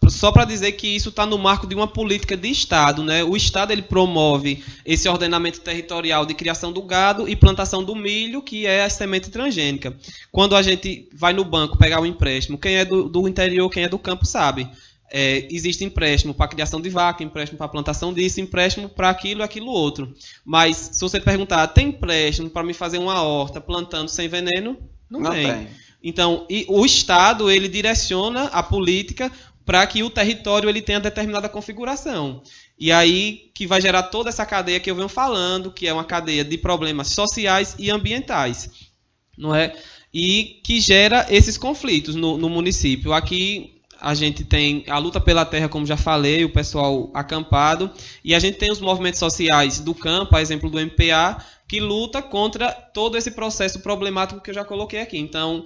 [SPEAKER 6] só para dizer que isso está no marco de uma política de Estado, né? O Estado ele promove esse ordenamento territorial de criação do gado e plantação do milho, que é a semente transgênica. Quando a gente vai no banco pegar um empréstimo, quem é do interior, quem é do campo sabe. Existe empréstimo para criação de vaca, empréstimo para plantação disso, empréstimo para aquilo e aquilo outro. Mas, se você perguntar, tem empréstimo para me fazer uma horta plantando sem veneno? Não tem. Então, o Estado ele direciona a política para que o território ele tenha determinada configuração. E aí que vai gerar toda essa cadeia que eu venho falando, que é uma cadeia de problemas sociais e ambientais, não é? E que gera esses conflitos no município. Aqui a gente tem a luta pela terra, como já falei, o pessoal acampado, e a gente tem os movimentos sociais do campo, a exemplo do MPA, que luta contra todo esse processo problemático que eu já coloquei aqui. Então,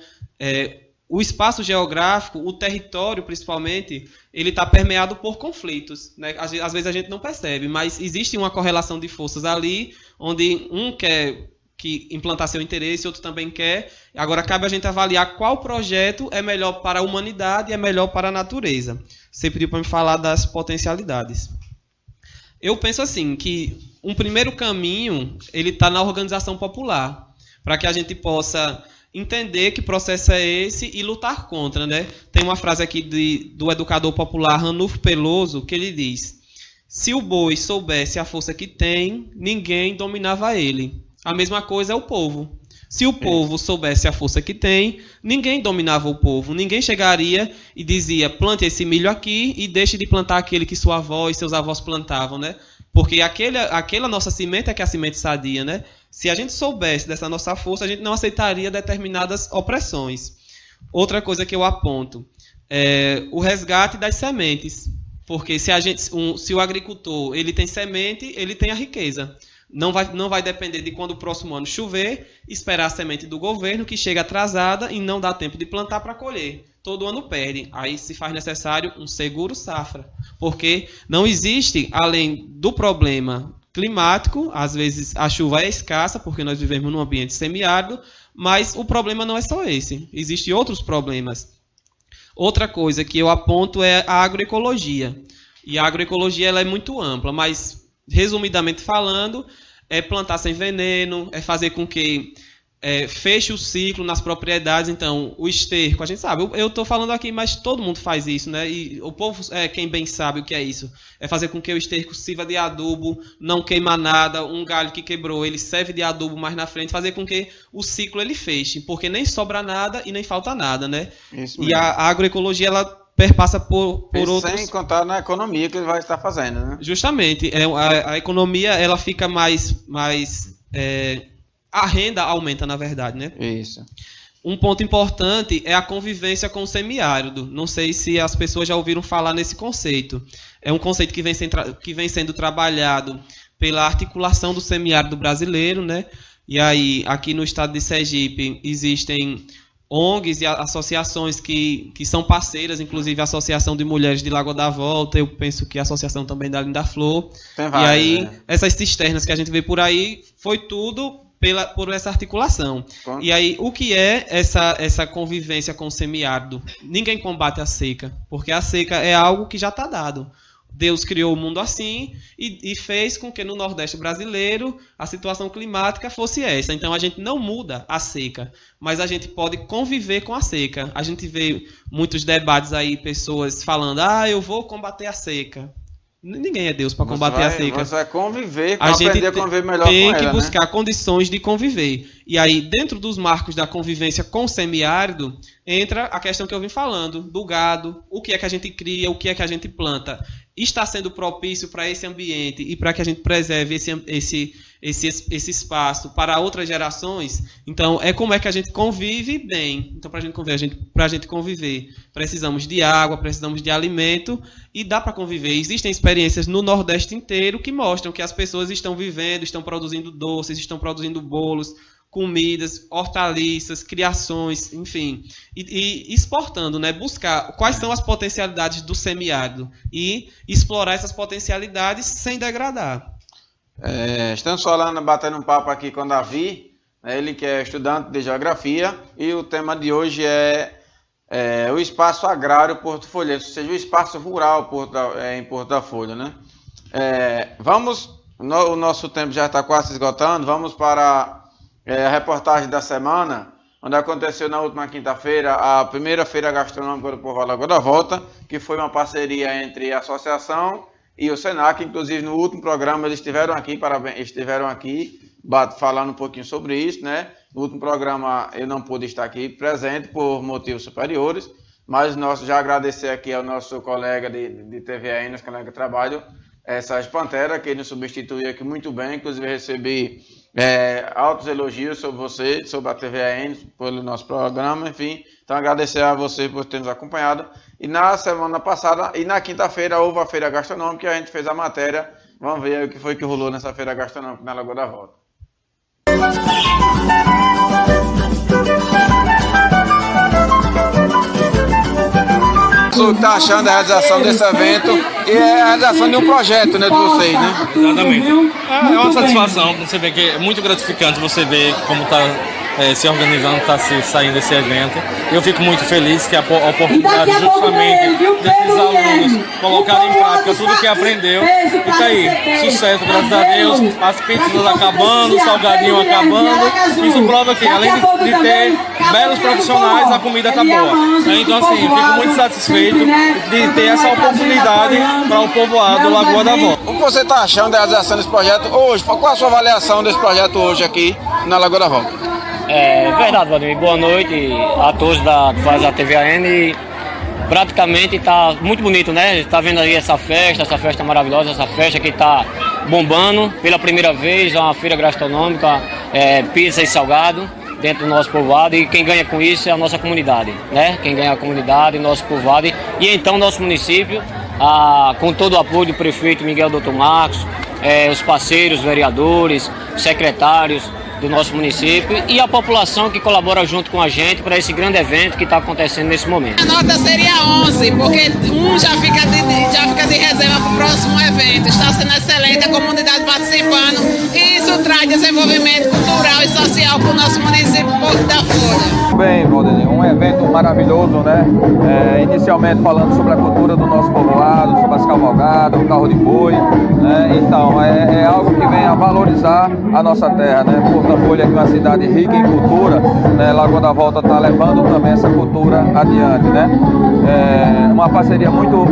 [SPEAKER 6] o espaço geográfico, o território principalmente, ele está permeado por conflitos, né? Às vezes a gente não percebe, mas existe uma correlação de forças ali, onde um quer implantar seu interesse, outro também quer. Agora cabe a gente avaliar qual projeto é melhor para a humanidade e é melhor para a natureza. Você pediu para me falar das potencialidades. Eu penso assim, que um primeiro caminho ele está na organização popular, para que a gente possa entender que processo é esse e lutar contra, né? Tem uma frase aqui do educador popular Ranulfo Peloso, que ele diz: se o boi soubesse a força que tem, ninguém dominava ele. A mesma coisa é o povo. Se o povo soubesse a força que tem, ninguém dominava o povo. Ninguém chegaria e dizia, plante esse milho aqui e deixe de plantar aquele que sua avó e seus avós plantavam, né? Porque aquela nossa semente é que é a semente sadia, né? Se a gente soubesse dessa nossa força, a gente não aceitaria determinadas opressões. Outra coisa que eu aponto é o resgate das sementes. Porque se o agricultor ele tem semente, ele tem a riqueza. Não vai depender de quando o próximo ano chover, esperar a semente do governo, que chega atrasada e não dá tempo de plantar para colher. Todo ano perde. Aí se faz necessário um seguro safra. Porque não existe, além do problema climático, às vezes a chuva é escassa, porque nós vivemos num ambiente semiárido, mas o problema não é só esse. Existem outros problemas. Outra coisa que eu aponto é a agroecologia. E a agroecologia ela é muito ampla, mas resumidamente falando, é plantar sem veneno, é fazer com que feche o ciclo nas propriedades. Então, o esterco, a gente sabe, eu estou falando aqui, mas todo mundo faz isso, né? E o povo, quem bem sabe o que é isso, é fazer com que o esterco sirva de adubo, não queima nada, um galho que quebrou, ele serve de adubo mais na frente, fazer com que o ciclo ele feche, porque nem sobra nada e nem falta nada, né? Isso mesmo. E a agroecologia, ela perpassa por outros...
[SPEAKER 2] Sem contar na economia que ele vai estar fazendo, né?
[SPEAKER 6] Justamente, a economia, ela fica mais a renda aumenta, na verdade, né?
[SPEAKER 2] Isso.
[SPEAKER 6] Um ponto importante é a convivência com o semiárido. Não sei se as pessoas já ouviram falar nesse conceito. É um conceito que vem sendo trabalhado pela articulação do semiárido brasileiro, né? E aí, aqui no estado de Sergipe, existem ONGs e associações que são parceiras, inclusive a Associação de Mulheres de Lagoa da Volta, eu penso que a Associação também da Linda Flor.
[SPEAKER 2] Tem várias,
[SPEAKER 6] e aí,
[SPEAKER 2] né?
[SPEAKER 6] Essas cisternas que a gente vê por aí, foi tudo por essa articulação. E aí, o que é essa convivência com o semiárido? Ninguém combate a seca, porque a seca é algo que já está dado. Deus criou o mundo assim e fez com que no Nordeste brasileiro a situação climática fosse essa. Então, a gente não muda a seca, mas a gente pode conviver com a seca. A gente vê muitos debates aí, pessoas falando, eu vou combater a seca. Ninguém é Deus para combater a seca.
[SPEAKER 2] Você vai conviver, aprender a conviver melhor com ela,
[SPEAKER 6] tem que buscar condições de conviver. E aí, dentro dos marcos da convivência com o semiárido, entra a questão que eu vim falando, do gado, o que é que a gente cria, o que é que a gente planta. Está sendo propício para esse ambiente e para que a gente preserve esse espaço para outras gerações. Então, como é que a gente convive bem. Então, para a gente conviver, precisamos de água, precisamos de alimento e dá para conviver. Existem experiências no Nordeste inteiro que mostram que as pessoas estão vivendo, estão produzindo doces, estão produzindo bolos, comidas, hortaliças, criações, enfim, e exportando, né? Buscar quais são as potencialidades do semiárido e explorar essas potencialidades sem degradar.
[SPEAKER 2] Estamos falando, batendo um papo aqui com o Davi, ele que é estudante de geografia, e o tema de hoje é o espaço agrário Porto Folha, ou seja, o espaço rural em Porto da Folha, né? O nosso tempo já está quase se esgotando, vamos para a reportagem da semana, onde aconteceu na última quinta-feira a primeira feira gastronômica do Povoado Lagoa da Volta, que foi uma parceria entre a associação e o Senac. Inclusive no último programa eles estiveram aqui falando um pouquinho sobre isso, né? No último programa eu não pude estar aqui presente por motivos superiores, mas já agradecer aqui ao nosso colega de TVAN, nosso colega de trabalho, Sérgio Pantera, que nos substituiu aqui muito bem. Inclusive recebi altos elogios sobre você, sobre a TVAN, pelo nosso programa, enfim. Então agradecer a você por ter nos acompanhado. E na semana passada, e na quinta-feira, houve a feira gastronômica e a gente fez a matéria. Vamos ver aí o que foi que rolou nessa feira gastronômica na Lagoa da Volta. O que está achando da realização desse evento e a realização de um projeto, né, de vocês, né?
[SPEAKER 9] Exatamente. É uma satisfação, você vê que é muito gratificante você ver como está se organizando, está se saindo desse evento. Eu fico muito feliz que a oportunidade justamente desses alunos colocarem em prática tudo o que aprendeu. E está aí, sucesso, graças a Deus, as pizzas acabando, o salgadinho acabando. Isso prova que, além de ter belos profissionais, a comida está boa. Então, assim, fico muito satisfeito de ter essa oportunidade para o povoado do Lagoa da Volta.
[SPEAKER 2] O que você está achando da realização desse projeto hoje? Qual a sua avaliação desse projeto hoje aqui na Lagoa da Volta?
[SPEAKER 10] É verdade, Vladimir. Boa noite a todos que fazem a TVAN. Praticamente está muito bonito, né? Está vendo aí essa festa maravilhosa, essa festa que está bombando pela primeira vez, uma feira gastronômica, pizza e salgado dentro do nosso povoado, e quem ganha com isso é a nossa comunidade, né? Quem ganha a comunidade, nosso povoado, e então nosso município, com todo o apoio do prefeito Miguel Doutor Marcos, os parceiros, vereadores, secretários do nosso município e a população que colabora junto com a gente para esse grande evento que está acontecendo nesse momento.
[SPEAKER 11] A nota seria 11, porque já fica de reserva para o próximo evento. Está sendo excelente, a comunidade participando, e isso traz desenvolvimento cultural e social para o nosso município Porto da Folha.
[SPEAKER 12] Bem, Valdemir, um evento maravilhoso, né? Inicialmente falando sobre a cultura do nosso povoado, sobre as cavalgadas, o carro de boi, né? Então, é algo que vem a valorizar a nossa terra, né? Porto da Folha é uma cidade rica em cultura, né? Lagoa da Volta está levando também essa cultura adiante, né? Uma parceria muito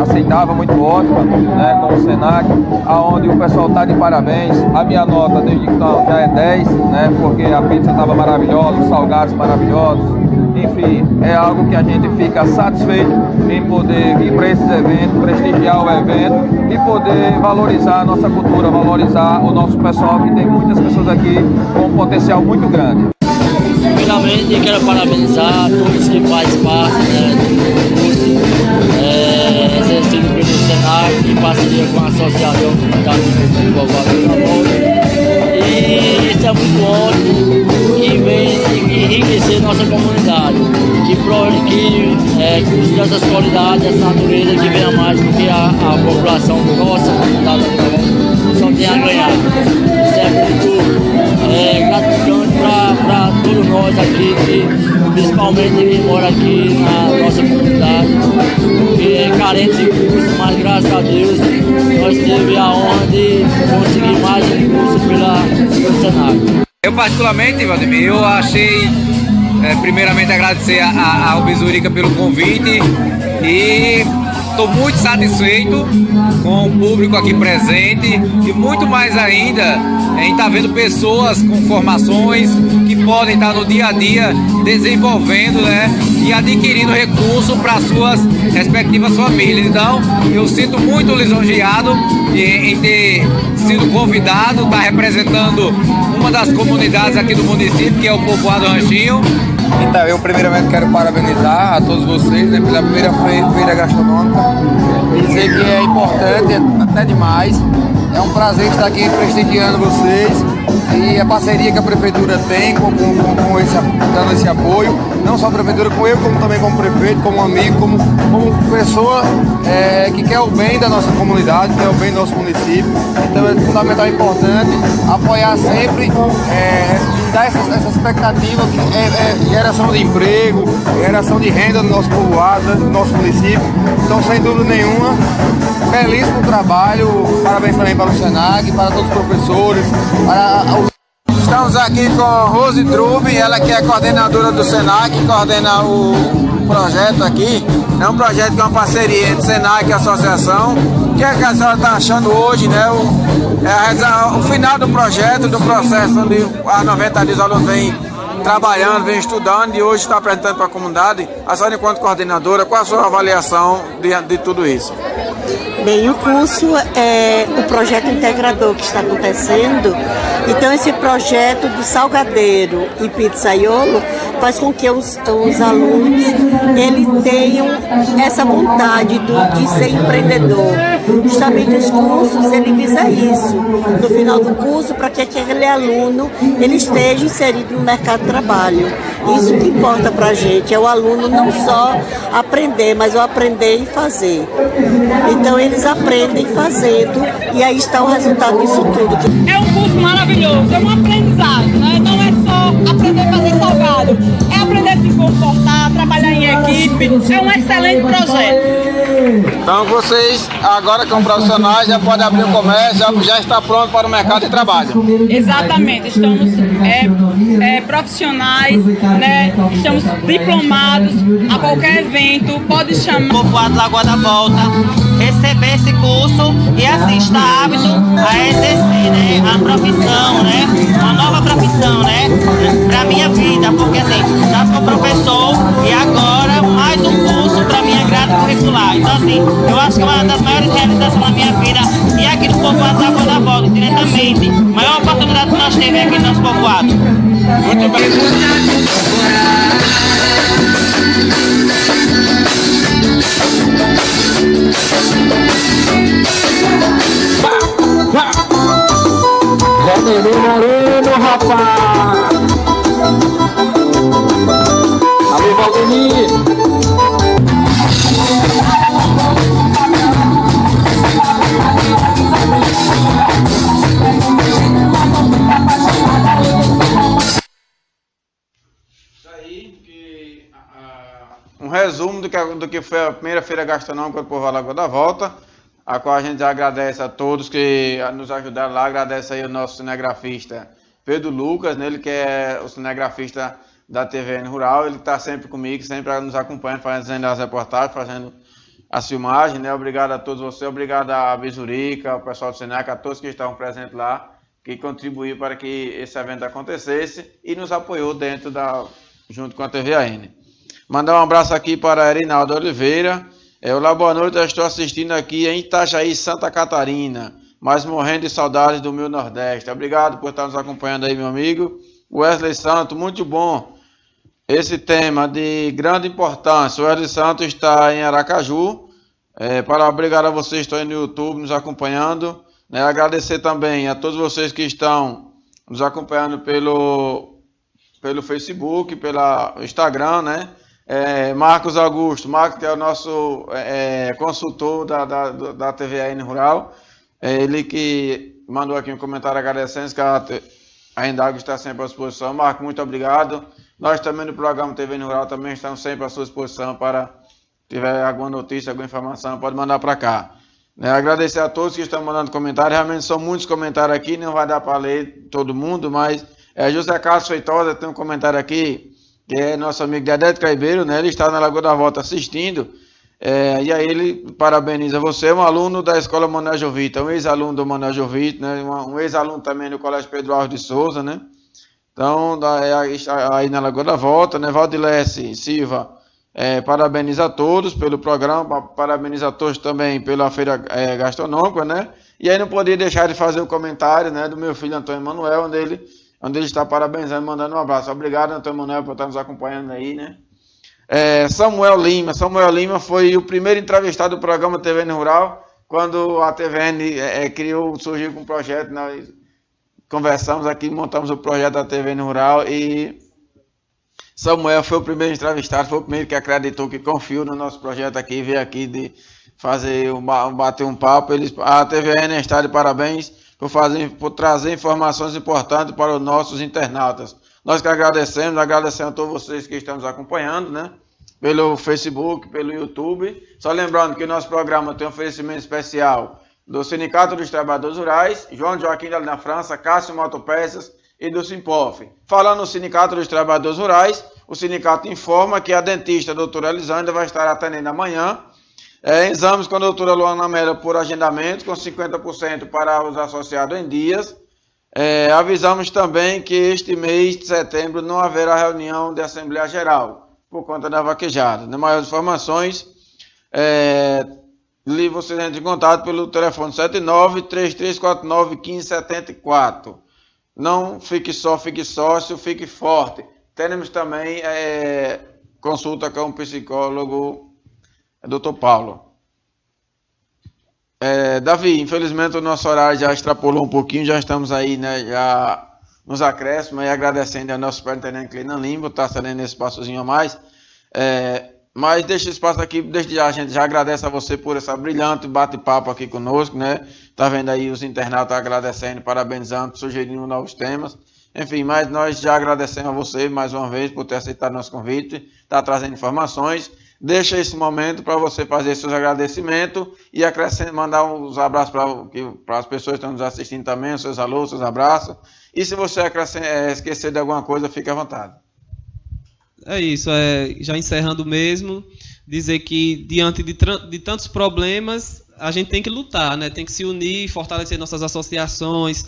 [SPEAKER 12] aceitável, muito ótima, né? Com o Senac, aonde o pessoal está de parabéns. A minha nota desde então já é 10, né? Porque a pizza estava maravilhosa, os salgados maravilhosos. Enfim, é algo que a gente fica satisfeito em poder vir para esses eventos, prestigiar o evento e poder valorizar a nossa cultura, valorizar o nosso pessoal, que tem muitas pessoas aqui com um potencial muito grande.
[SPEAKER 10] Primeiramente, quero parabenizar todos que fazem parte do curso exercido pelo Senac, em parceria com a Associação Comunitária do Povoado da Volta. E isso é muito ótimo, que vem enriquecer nossa comunidade, que cria essas qualidades, essa natureza que venha mais do que a população nossa comunidade só tem a ganhar. Isso é muito gratificante para todos nós aqui, principalmente quem mora aqui na nossa comunidade, que é carente de curso, mas graças a Deus nós tivemos a honra de conseguir mais um curso pelo Senac.
[SPEAKER 13] Eu particularmente, Valdemir, eu achei, primeiramente agradecer ao Bizurica pelo convite e estou muito satisfeito com o público aqui presente e muito mais ainda em estar vendo pessoas com formações que podem estar no dia a dia desenvolvendo, né, e adquirindo recursos para suas respectivas famílias. Então, eu sinto muito lisonjeado em ter sido convidado, estar representando uma das comunidades aqui do município, que é o Povoado Ranchinho.
[SPEAKER 12] Então, eu primeiramente quero parabenizar a todos vocês, né, pela primeira feira gastronômica e dizer que é importante, até demais. É um prazer estar aqui prestigiando vocês e a parceria que a Prefeitura tem dando esse apoio, não só a Prefeitura, com eu, como também como prefeito, como amigo, como pessoa que quer o bem da nossa comunidade, quer o bem do nosso município. Então é fundamental e importante apoiar sempre, dar essa expectativa de geração de emprego, geração de renda no nosso povoado, no nosso município. Então, sem dúvida nenhuma, feliz com o trabalho, parabéns também para o Senac, para todos os professores, Estamos aqui com Rose Trube, ela que é coordenadora do Senac, que coordena o projeto aqui. É um projeto que é uma parceria entre Senac e a associação. O que é que a senhora está achando hoje, né? O final do projeto, do processo onde há 90 dias o aluno vem trabalhando, vem estudando e hoje está apresentando para a comunidade. A senhora, enquanto coordenadora, qual a sua avaliação de tudo isso?
[SPEAKER 14] Bem, o curso é o projeto integrador que está acontecendo. Então, esse projeto do salgadeiro e pizzaiolo faz com que os alunos eles tenham essa vontade de ser empreendedor. Justamente os cursos, ele visa isso. No final do curso, para que aquele aluno ele esteja inserido no mercado de trabalho. Isso que importa para a gente, é o aluno não só aprender, mas o aprender e fazer. Então, eles aprendem fazendo e aí está o resultado disso tudo.
[SPEAKER 11] É um curso maravilhoso, é um aprendizado, né? Não é só aprender a fazer salgado, é aprender a se comportar, trabalhar em equipe, é um excelente projeto.
[SPEAKER 2] Então vocês, agora como profissionais, já podem abrir o comércio, já está pronto para o mercado de trabalho.
[SPEAKER 11] Exatamente, estamos profissionais, né? Estamos diplomados, a qualquer evento, pode chamar.
[SPEAKER 15] Povoado Lagoa da Volta, receber esse curso e assim estar apto a exercer, né, a profissão, né, uma nova profissão, né, para minha vida, porque assim, já sou professor e agora mais um curso para minha grade curricular. Então assim, eu acho que é uma das maiores realizações da minha vida e aqui no Povoado Lagoa da Volta, diretamente, maior oportunidade que nós temos aqui no nosso povoado.
[SPEAKER 2] Muito bem.
[SPEAKER 16] Valdemir Moreno, rapaz! Alô, Valdemir!
[SPEAKER 2] um resumo do que foi a primeira feira gastronômica do Povo à Lagoa da Volta, a qual a gente agradece a todos que nos ajudaram lá. Agradece aí o nosso cinegrafista Pedro Lucas, né, ele que é o cinegrafista da TVN Rural, ele está sempre comigo, sempre nos acompanhando, fazendo as reportagens, fazendo as filmagens, né? Obrigado a todos vocês, obrigado a Bizurica, ao pessoal do Senac, a todos que estavam presentes lá, que contribuíram para que esse evento acontecesse e nos apoiou junto com a TVN. Mandar um abraço aqui para a Erinaldo Oliveira. Olá, boa noite, eu estou assistindo aqui em Itajaí, Santa Catarina, mas morrendo de saudades do meu Nordeste. Obrigado por estar nos acompanhando aí, meu amigo. Wesley Santos, muito bom esse tema de grande importância. O Wesley Santos está em Aracaju. Obrigado a vocês que estão aí no YouTube nos acompanhando. Agradecer também a todos vocês que estão nos acompanhando pelo Facebook, pelo Instagram, né? Marcos Augusto, que é o nosso consultor da TVN Rural. Ele que mandou aqui um comentário agradecendo que a Endago está sempre à disposição. Marcos, muito obrigado. Nós também no programa TVN Rural também estamos sempre à sua disposição para tiver alguma notícia, alguma informação, pode mandar para cá. Agradecer a todos que estão mandando comentários. Realmente são muitos comentários aqui, não vai dar para ler todo mundo, mas José Carlos Feitosa tem um comentário aqui, que é nosso amigo Dedé Caibeiro, né? Ele está na Lagoa da Volta assistindo, e aí ele parabeniza você, um aluno da Escola Manuel Jovita, um ex-aluno do Manuel Jovita, né? Um ex-aluno também do Colégio Pedro Alves de Souza, né? Então, aí na Lagoa da Volta, né? Valdilesse Silva, parabeniza a todos pelo programa, parabeniza a todos também pela feira gastronômica, né? E aí não podia deixar de fazer o comentário, né, do meu filho Antônio Manuel, onde ele está parabenizando, mandando um abraço. Obrigado, Antônio Manuel, por estar nos acompanhando aí, né? Samuel Lima foi o primeiro entrevistado do programa TVN Rural, quando a TVN surgiu com um projeto, nós conversamos aqui, montamos o projeto da TVN Rural e Samuel foi o primeiro entrevistado, foi o primeiro que acreditou, que confiou no nosso projeto aqui, veio aqui de bater um papo. A TVN está de parabéns por trazer informações importantes para os nossos internautas. Nós que agradecemos a todos vocês que estão nos acompanhando, né? Pelo Facebook, pelo YouTube. Só lembrando que o nosso programa tem um oferecimento especial do Sindicato dos Trabalhadores Rurais, João Joaquim da França, Cássio Motopeças e do Simpof. Falando no Sindicato dos Trabalhadores Rurais, o sindicato informa que a dentista a doutora Elisângela vai estar atendendo amanhã exames com a doutora Luana Mello por agendamento, com 50% para os associados em dias. Avisamos também que este mês de setembro não haverá reunião de Assembleia Geral, por conta da vaquejada. Nas maiores informações, vocês entram em contato pelo telefone 79-3349-1574. Não fique só, fique sócio, fique forte. Teremos também consulta com o psicólogo Dr. Paulo. Davi, infelizmente o nosso horário já extrapolou um pouquinho, já estamos aí, né, já nos acréscimos, aí agradecendo ao nosso superintendente Cleiton Lima, está cedendo esse espaçozinho a mais. Mas deixa espaço aqui, desde já a gente já agradece a você por essa brilhante bate-papo aqui conosco, né? Tá vendo aí os internautas agradecendo, parabenizando, sugerindo novos temas. Enfim, mas nós já agradecemos a você mais uma vez por ter aceitado nosso convite, tá trazendo informações. Deixa esse momento para você fazer seus agradecimentos e mandar uns abraços para as pessoas que estão nos assistindo também, os seus alôs, seus abraços. E se você esquecer de alguma coisa, fique à vontade.
[SPEAKER 6] É isso, já encerrando mesmo, dizer que diante de tantos problemas, a gente tem que lutar, né? Tem que se unir, fortalecer nossas associações,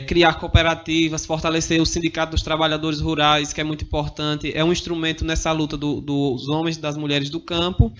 [SPEAKER 6] criar cooperativas, fortalecer o Sindicato dos Trabalhadores Rurais, que é muito importante, é um instrumento nessa luta dos homens e das mulheres do campo.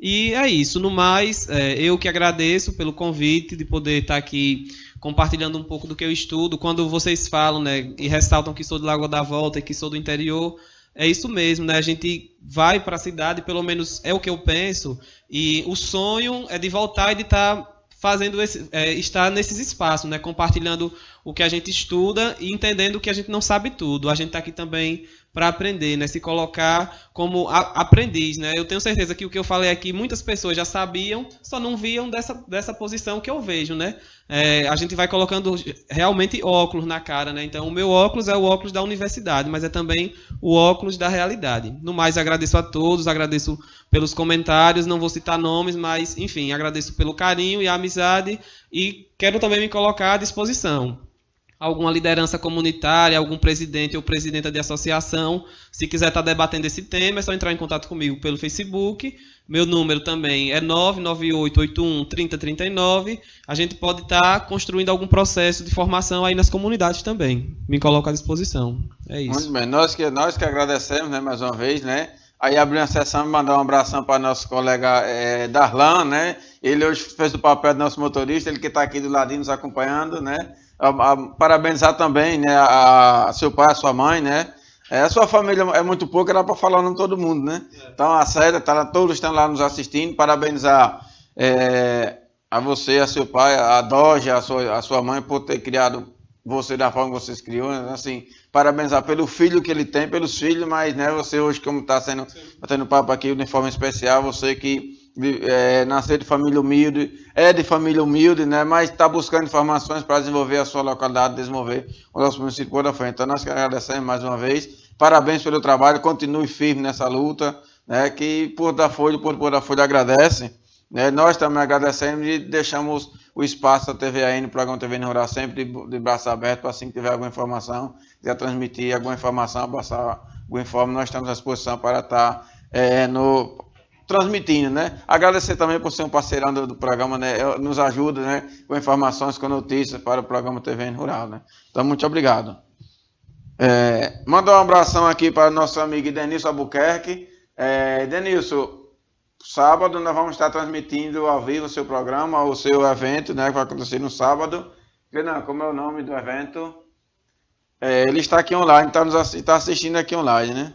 [SPEAKER 6] E é isso, no mais, eu que agradeço pelo convite de poder estar aqui compartilhando um pouco do que eu estudo. Quando vocês falam, né, e ressaltam que sou de Lagoa da Volta e que sou do interior, é isso mesmo, né? A gente vai para a cidade, pelo menos é o que eu penso, e o sonho é de voltar e de estar fazendo estar nesses espaços, né? Compartilhando o que a gente estuda e entendendo que a gente não sabe tudo. A gente está aqui também para aprender, né? Se colocar como aprendiz, né? Eu tenho certeza que o que eu falei aqui, muitas pessoas já sabiam, só não viam dessa posição que eu vejo, né? A gente vai colocando realmente óculos na cara, né? Então, o meu óculos é o óculos da universidade, mas é também o óculos da realidade. No mais, agradeço a todos, agradeço pelos comentários, não vou citar nomes, mas, enfim, agradeço pelo carinho e a amizade e quero também me colocar à disposição. Alguma liderança comunitária, algum presidente ou presidenta de associação, se quiser estar debatendo esse tema, é só entrar em contato comigo pelo Facebook. Meu número também é 998813039. A gente pode estar construindo algum processo de formação aí nas comunidades também. Me coloco à disposição. É isso.
[SPEAKER 2] Muito bem. Nós que agradecemos, né, mais uma vez, né? Aí abrindo a sessão e mandar um abração para nosso colega Darlan, né? Ele hoje fez o papel do nosso motorista, ele que está aqui do ladinho nos acompanhando, né? Parabenizar também, né, a seu pai, a sua mãe, né? A sua família é muito pouca, dá para falar o nome de todo mundo, né? Então a Célia, todos estão lá nos assistindo. Parabenizar a você, a seu pai, a Doja, a sua mãe por ter criado você da forma que vocês criou, né? Assim, parabenizar pelo filho que ele tem, pelos filhos, mas, né, você hoje, como está tendo papo aqui de forma especial, você que nasceu de família humilde, de família humilde, né, mas está buscando informações para desenvolver a sua localidade, desenvolver o nosso município por da frente. Então nós agradecemos mais uma vez, parabéns pelo trabalho, continue firme nessa luta, né, que por da Folha agradece, né, nós também agradecemos e deixamos o espaço da TVAN, o programa TVN Rural, sempre de braço aberto, para assim que tiver alguma informação, quiser transmitir alguma informação, passar algum informe, nós estamos à disposição para estar transmitindo, né? Agradecer também por ser um parceirão do programa, né? Nos ajuda, né, com informações, com notícias para o programa TVN Rural, né? Então, muito obrigado. Mandar um abração aqui para o nosso amigo Denilson Albuquerque. Denilson, sábado nós vamos estar transmitindo ao vivo o seu programa, o seu evento, né, que vai acontecer no sábado. Não, como é o nome do evento? Ele está aqui online, está assistindo aqui online, né?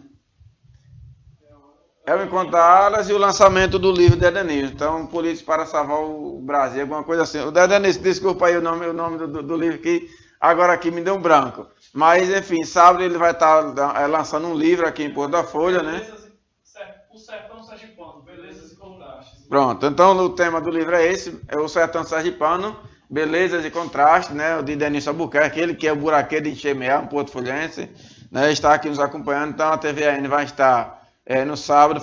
[SPEAKER 2] É o Encontro da Alas e o lançamento do livro de Denilson. Então, Políticos para Salvar o Brasil, alguma coisa assim. O Denilson, desculpa aí o nome do livro que agora aqui me deu um branco. Mas, enfim, sábado ele vai estar lançando um livro aqui em Porto da Folha, né?
[SPEAKER 1] O Sertão Sergipano, Belezas e Contrastes.
[SPEAKER 2] Pronto, então o tema do livro é esse, é o Sertão Sergipano, Belezas e Contrastes, né? O de Denilson Albuquerque, ele que é o buraqueiro de Enxemear, um porto folhense, né? Está aqui nos acompanhando. Então a TVAN vai estar no sábado